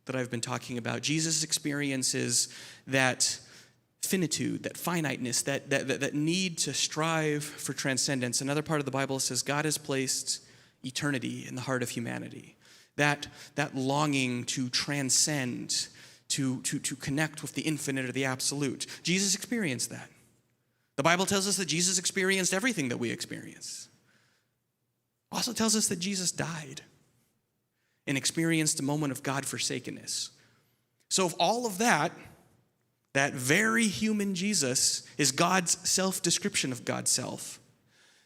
Speaker 10: that I've been talking about. Jesus experiences that finitude, that finiteness, that need to strive for transcendence. Another part of the Bible says God has placed eternity in the heart of humanity. That longing to transcend, to connect with the infinite or the absolute. Jesus experienced that. The Bible tells us that Jesus experienced everything that we experience. Also tells us that Jesus died and experienced a moment of God-forsakenness. So if all of that very human Jesus is God's self-description of God's self,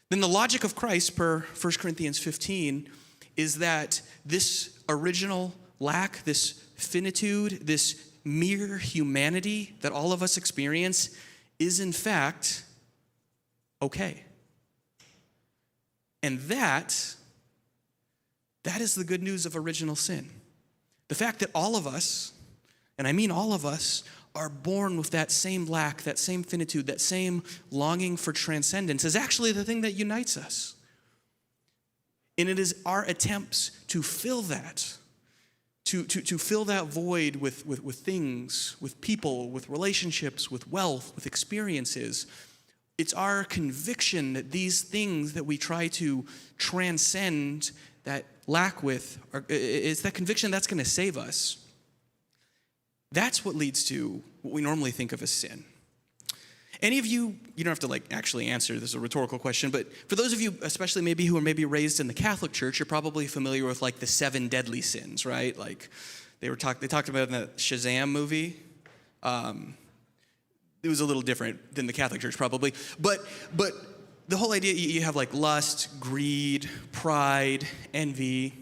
Speaker 10: then the logic of Christ per 1 Corinthians 15 is that this original lack, this finitude, this mere humanity that all of us experience is in fact okay. And that is the good news of original sin. The fact that all of us, and I mean all of us, are born with that same lack, that same finitude, that same longing for transcendence is actually the thing that unites us. And it is our attempts to fill that, to fill that void with things, with people, with relationships, with wealth, with experiences. It's our conviction that these things that we try to transcend that lack with, it's that conviction that's going to save us. That's what leads to what we normally think of as sin. Any of you don't have to actually answer, this is a rhetorical question, but for those of you, especially maybe who are maybe raised in the Catholic Church, you're probably familiar with the 7 deadly sins, right? They talked about it in the Shazam movie. It was a little different than the Catholic Church probably, but the whole idea, you have lust, greed, pride, envy,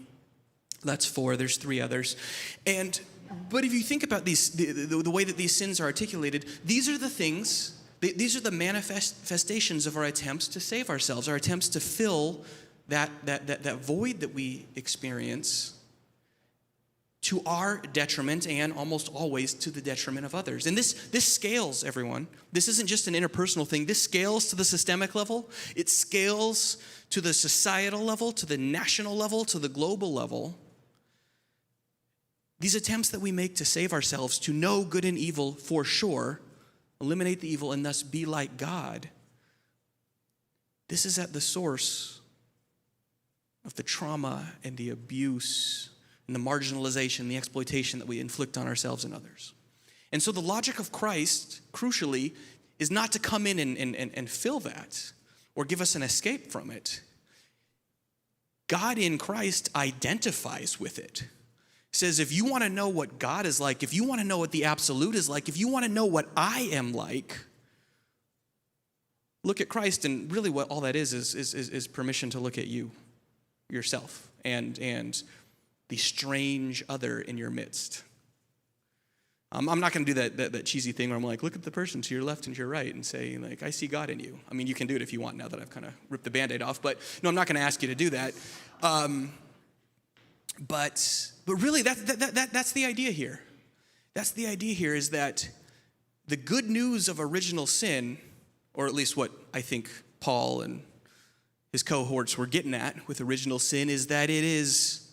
Speaker 10: That's 4. There's 3 others. But if you think about these, the way that these sins are articulated, these are the things, these are the manifestations of our attempts to save ourselves, our attempts to fill that void that we experience to our detriment and almost always to the detriment of others. And this scales, everyone. This isn't just an interpersonal thing. This scales to the systemic level. It scales to the societal level, to the national level, to the global level. These attempts that we make to save ourselves, to know good and evil for sure, eliminate the evil, and thus be like God, this is at the source of the trauma and the abuse and the marginalization, the exploitation that we inflict on ourselves and others. And so the logic of Christ, crucially, is not to come in and fill that or give us an escape from it. God in Christ identifies with it. Says, if you want to know what God is like, if you want to know what the absolute is like, if you want to know what I am like, look at Christ. And really what all that is permission to look at you, yourself, and the strange other in your midst. I'm not going to do that cheesy thing where I'm like, look at the person to your left and to your right and say, like, I see God in you. I mean, you can do it if you want now that I've kind of ripped the Band-Aid off, but no, I'm not going to ask you to do that. But really, that's the idea here. That's the idea here, is that the good news of original sin, or at least what I think Paul and his cohorts were getting at with original sin, is that it is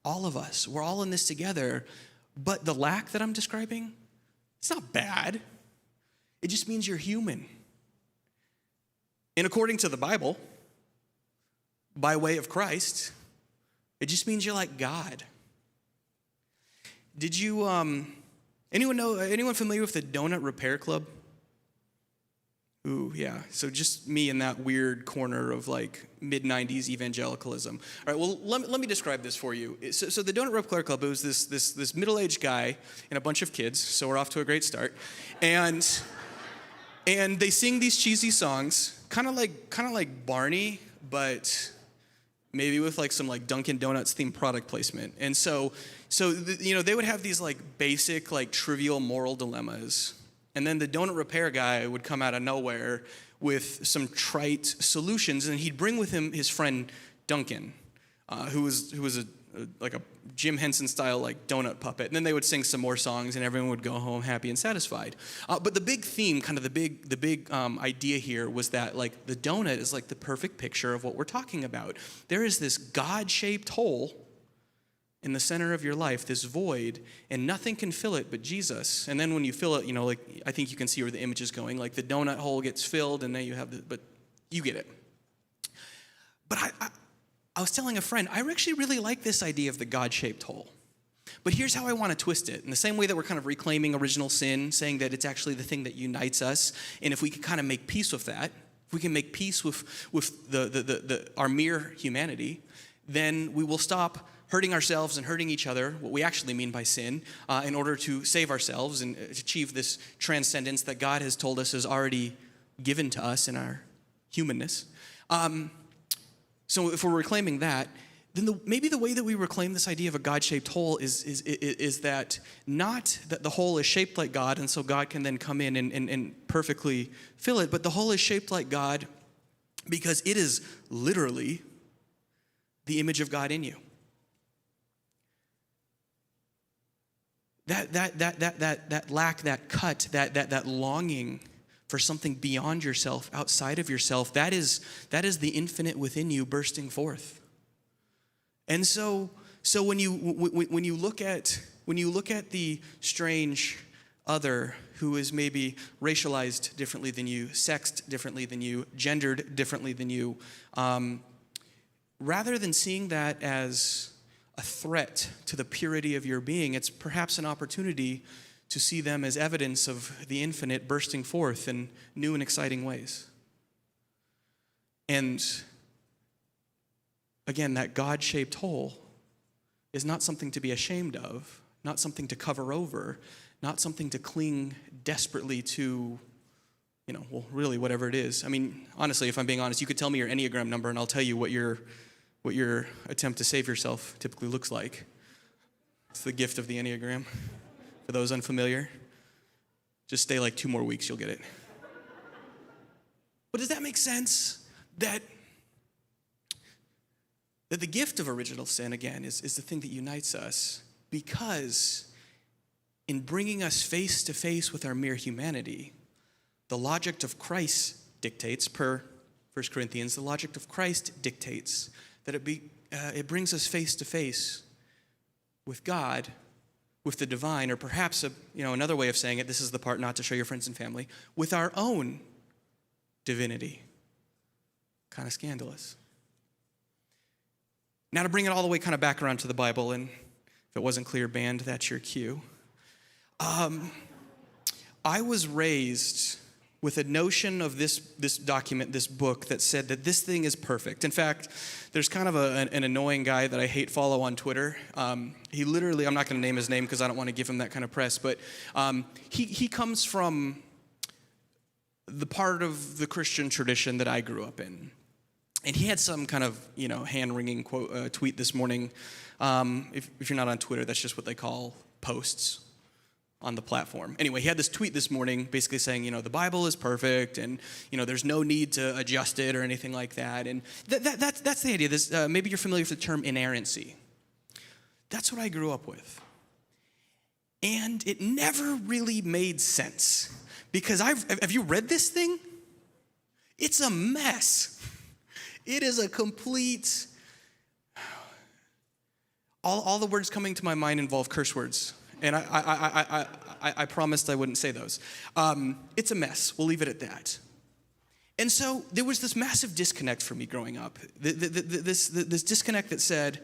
Speaker 10: all of us. We're all in this together. But the lack that I'm describing, it's not bad. It just means you're human. And according to the Bible, by way of Christ, it just means you're like God. Did you, anyone familiar with the Donut Repair Club? Ooh, yeah. So just me in that weird corner of like mid-90s evangelicalism. All right, well, let me describe this for you. So the Donut Repair Club, it was this middle-aged guy and a bunch of kids, so we're off to a great start. And they sing these cheesy songs, kind of like Barney, but maybe with like some like Dunkin' Donuts themed product placement. And so they would have these like basic like trivial moral dilemmas. And then the donut repair guy would come out of nowhere with some trite solutions, and he'd bring with him his friend Duncan, who was like a Jim Henson style like donut puppet. And then they would sing some more songs, and everyone would go home happy and satisfied. But the big theme, kind of the big idea here, was that like the donut is like the perfect picture of what we're talking about. There is this God-shaped hole in the center of your life, this void, and nothing can fill it but Jesus. And then when you fill it, like I think you can see where the image is going. Like the donut hole gets filled, and then you have but you get it. But I was telling a friend, I actually really like this idea of the God-shaped hole. But here's how I want to twist it. In the same way that we're kind of reclaiming original sin, saying that it's actually the thing that unites us, and if we can kind of make peace with that, if we can make peace with our mere humanity, then we will stop hurting ourselves and hurting each other, what we actually mean by sin, in order to save ourselves and achieve this transcendence that God has told us is already given to us in our humanness. So if we're reclaiming that, then maybe the way that we reclaim this idea of a God-shaped hole is that not that the hole is shaped like God, and so God can then come in and perfectly fill it, but the hole is shaped like God because it is literally the image of God in you. That lack, that cut, that longing for something beyond yourself, outside of yourself, that is the infinite within you bursting forth. And so when you look at the strange other who is maybe racialized differently than you, sexed differently than you, gendered differently than you, rather than seeing that as a threat to the purity of your being, it's perhaps an opportunity to see them as evidence of the infinite bursting forth in new and exciting ways. And again, that God-shaped hole is not something to be ashamed of, not something to cover over, not something to cling desperately to, really whatever it is. I mean, honestly, if I'm being honest, you could tell me your Enneagram number and I'll tell you what your attempt to save yourself typically looks like. It's the gift of the Enneagram. For those unfamiliar, just stay like 2 more weeks, you'll get it. But does that make sense? That the gift of original sin, again, is the thing that unites us, because in bringing us face to face with our mere humanity, the logic of Christ dictates, per 1 Corinthians, the logic of Christ dictates that it brings us face to face with God, with the divine, or perhaps another way of saying it, this is the part not to show your friends and family, with our own divinity. Kind of scandalous. Now to bring it all the way kind of back around to the Bible, and if it wasn't clear, band, that's your cue. I was raised with a notion of this document, this book, that said that this thing is perfect. In fact, there's kind of an annoying guy that I hate follow on Twitter. He literally, I'm not going to name his name because I don't want to give him that kind of press, but he comes from the part of the Christian tradition that I grew up in. And he had some kind of, hand-wringing tweet this morning. If you're not on Twitter, that's just what they call posts on the platform. Anyway, he had this tweet this morning basically saying, the Bible is perfect, and, there's no need to adjust it or anything like that. And that's the idea. This, maybe you're familiar with the term inerrancy. That's what I grew up with. And it never really made sense. Because have you read this thing? It's a mess. It is a complete, all the words coming to my mind involve curse words. And I promised I wouldn't say those. It's a mess. We'll leave it at that. And so there was this massive disconnect for me growing up. This disconnect that said,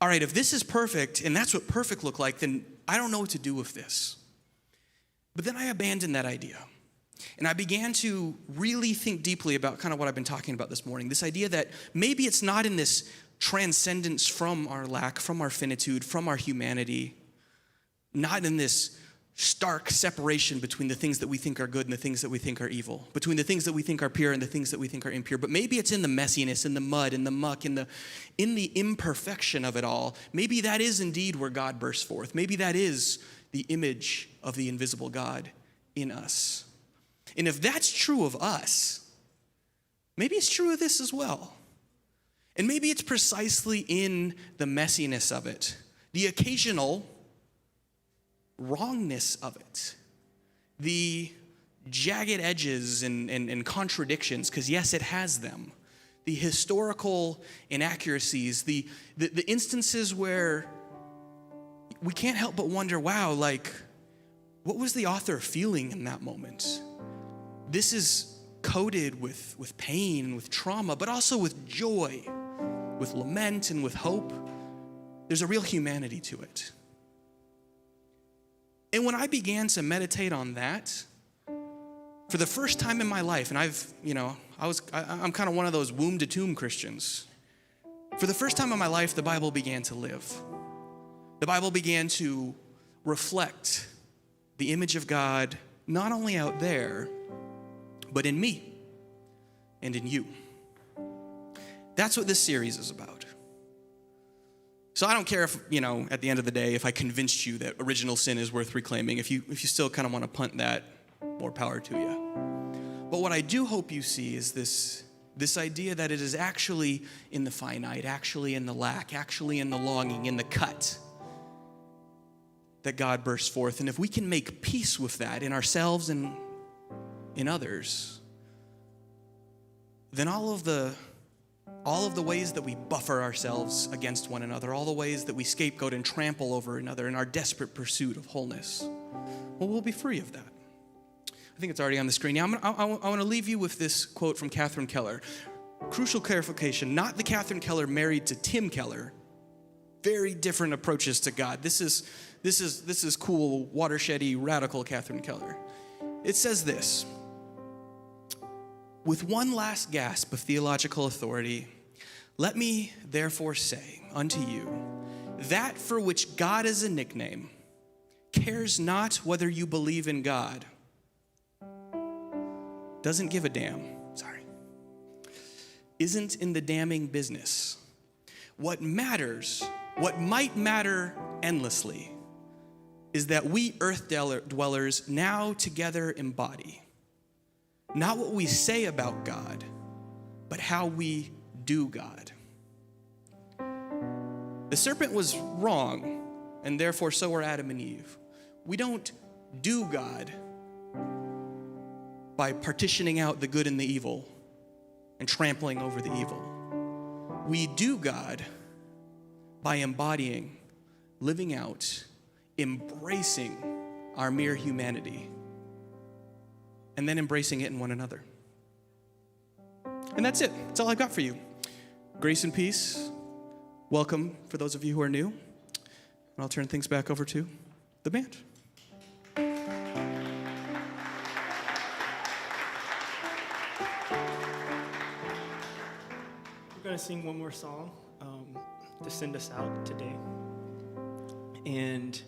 Speaker 10: all right, if this is perfect, and that's what perfect looked like, then I don't know what to do with this. But then I abandoned that idea. And I began to really think deeply about kind of what I've been talking about this morning. This idea that maybe it's not in this transcendence from our lack, from our finitude, from our humanity, not in this stark separation between the things that we think are good and the things that we think are evil, between the things that we think are pure and the things that we think are impure. But maybe it's in the messiness, in the mud, in the muck, in the imperfection of it all. Maybe that is indeed where God bursts forth. Maybe that is the image of the invisible God in us. And if that's true of us, maybe it's true of this as well. And maybe it's precisely in the messiness of it, the occasional wrongness of it, the jagged edges and contradictions, because yes, it has them, the historical inaccuracies, the instances where we can't help but wonder, wow, what was the author feeling in that moment? This is coated with pain, with trauma, but also with joy, with lament and with hope. There's a real humanity to it. And when I began to meditate on that, for the first time in my life, and I'm kind of one of those womb to tomb Christians. For the first time in my life, the Bible began to live. The Bible began to reflect the image of God, not only out there, but in me and in you. That's what this series is about. So I don't care if, at the end of the day, if I convinced you that original sin is worth reclaiming. If you still kind of want to punt that, more power to you. But what I do hope you see is this idea that it is actually in the finite, actually in the lack, actually in the longing, in the cut, that God bursts forth. And if we can make peace with that in ourselves and in others, then all of the ways that we buffer ourselves against one another, all the ways that we scapegoat and trample over another in our desperate pursuit of wholeness, well, we'll be free of that. I think it's already on the screen. Now, I want to leave you with this quote from Catherine Keller. Crucial clarification, not the Catherine Keller married to Tim Keller. Very different approaches to God. This is cool, watershedy, radical Catherine Keller. It says this: with one last gasp of theological authority, let me therefore say unto you, that for which God is a nickname cares not whether you believe in God, doesn't give a damn, isn't in the damning business. What matters, what might matter endlessly is that we earth dwellers now together embody not what we say about God, but how we do God. The serpent was wrong, and therefore so were Adam and Eve. We don't do God by partitioning out the good and the evil and trampling over the evil. We do God by embodying, living out, embracing our mere humanity, and then embracing it in one another. And that's it. That's all I've got for you. Grace and peace. Welcome for those of you who are new. And I'll turn things back over to the band.
Speaker 3: We're going to sing one more song to send us out today. And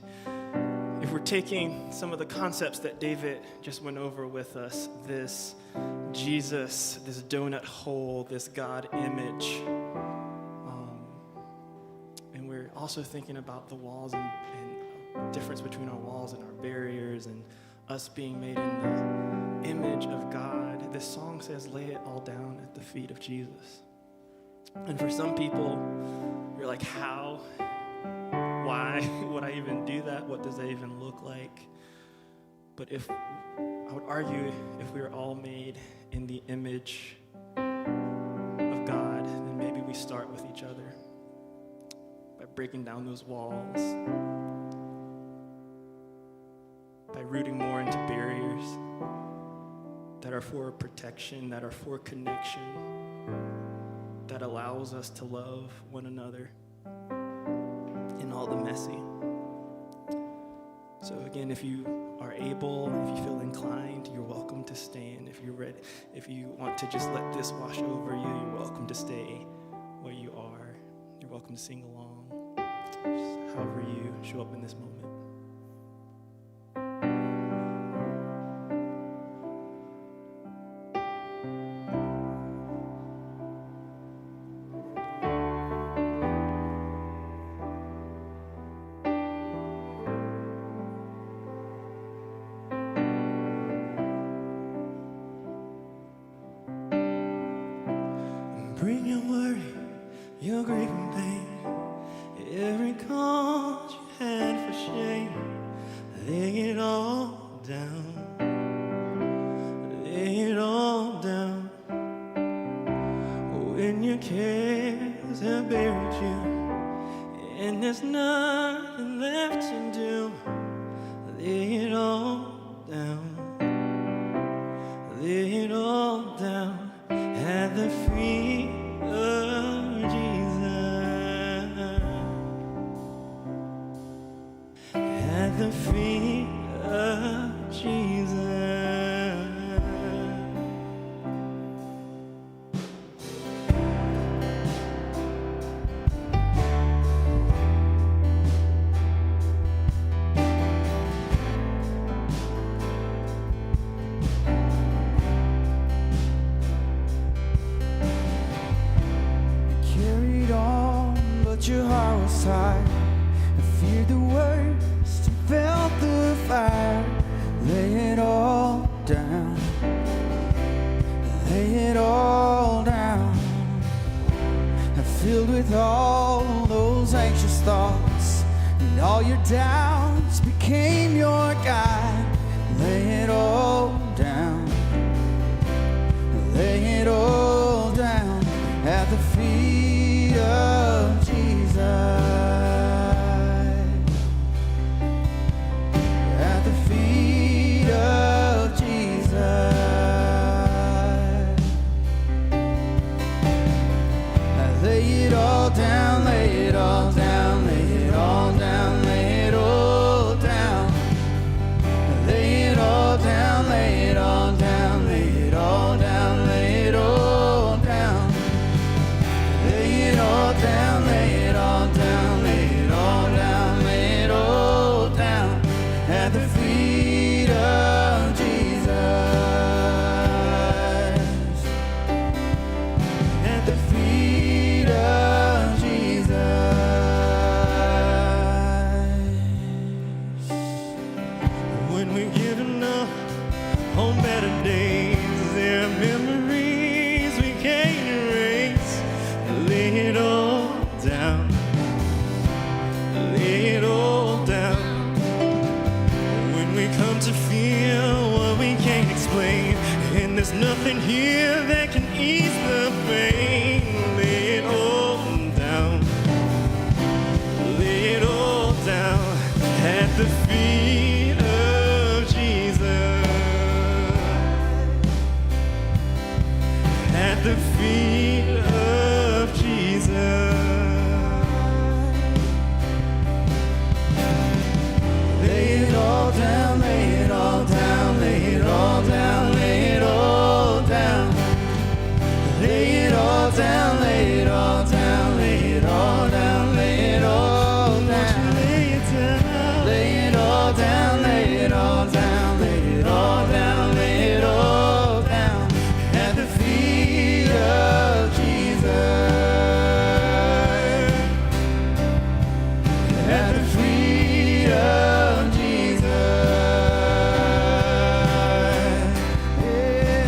Speaker 3: if we're taking some of the concepts that David just went over with us, this Jesus, this donut hole, this God image, and we're also thinking about the walls and difference between our walls and our barriers and us being made in the image of God, this song says, lay it all down at the feet of Jesus. And for some people, you're like, how? Why would I even do that? What does that even look like? But I would argue if we were all made in the image of God, then maybe we start with each other by breaking down those walls, by rooting more into barriers that are for protection, that are for connection, that allows us to love one another in all the messy. So again, if you are able, if you feel inclined, you're welcome to stand. If you're ready, if you want to just let this wash over you, you're welcome to stay where you are. You're welcome to sing along, just however you show up in this moment.
Speaker 5: Bring your worry, your grief and pain, every cause you had for shame. Lay it all down, lay it all down. When your cares have buried you, and there's nothing left to do, lay it all down, lay it all down at the feet of Jesus, at the feet of Jesus.
Speaker 2: Your heart was tired and feared the worst and felt the fire. Lay it all down, lay it all down. And filled with all those anxious thoughts, and all your doubts became your guide. Lay it all down, lay it all down at the feet of Jesus, at the feet of Jesus. I lay it all down, lay it all down, lay it all down, lay it all down. Lay it all down, lay it all down, lay it all down, lay it all down. Lay it all down, lay it all down, lay it all down, lay it all down at the feet of Jesus, at the feet of Jesus.
Speaker 5: fear that can ease the pain. Lay it all down. Lay it all down at the feet of Jesus. At the feet of Jesus.
Speaker 2: Lay it all down, lay it all down, lay it all down, lay it all down. Lay it all down, lay it all down, lay it all down, lay it all down.
Speaker 5: Lay it down.
Speaker 2: Lay it all down, lay it all down, lay it all down, lay it all down. At the feet of Jesus. At the feet of Jesus. Yeah.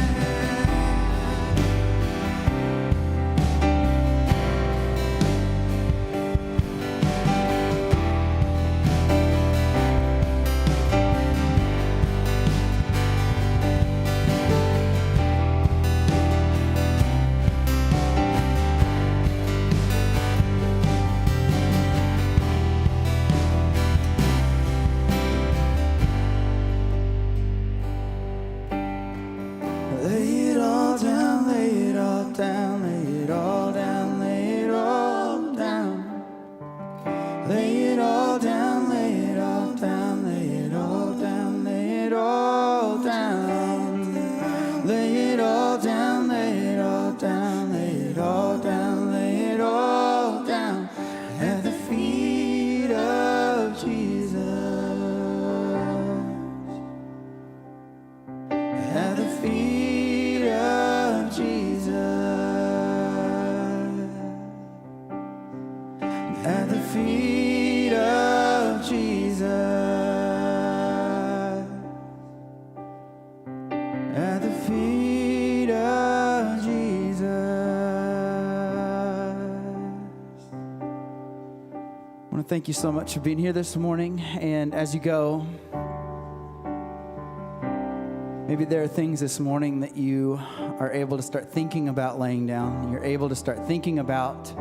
Speaker 2: Lay it all down, lay it all down, lay it all down, lay it all down. Lay it all down, lay it all down, lay it all down, lay it all down. Lay it all down, lay it all down, lay it all down, lay it all down. At the feet of Jesus. At the feet of Jesus. At the feet of Jesus. At the feet of Jesus. I want to thank you so much for being here this morning. And as you go, maybe there are things this morning that you are able to start thinking about laying down. You're able to start thinking about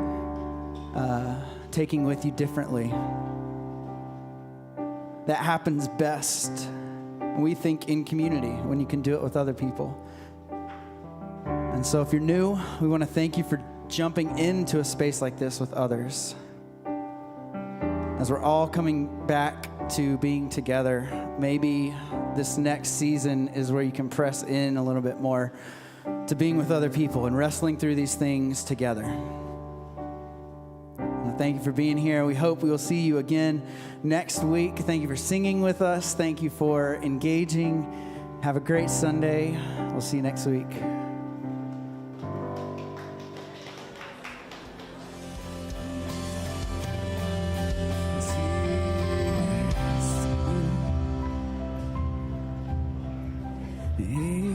Speaker 2: taking with you differently. That happens best, we think, in community when you can do it with other people. And so if you're new, we want to thank you for jumping into a space like this with others. As we're all coming back to being together, maybe this next season is where you can press in a little bit more to being with other people and wrestling through these things together. And thank you for being here. We hope we will see you again next week. Thank you for singing with us. Thank you for engaging. Have a great Sunday. We'll see you next week.
Speaker 1: Hey.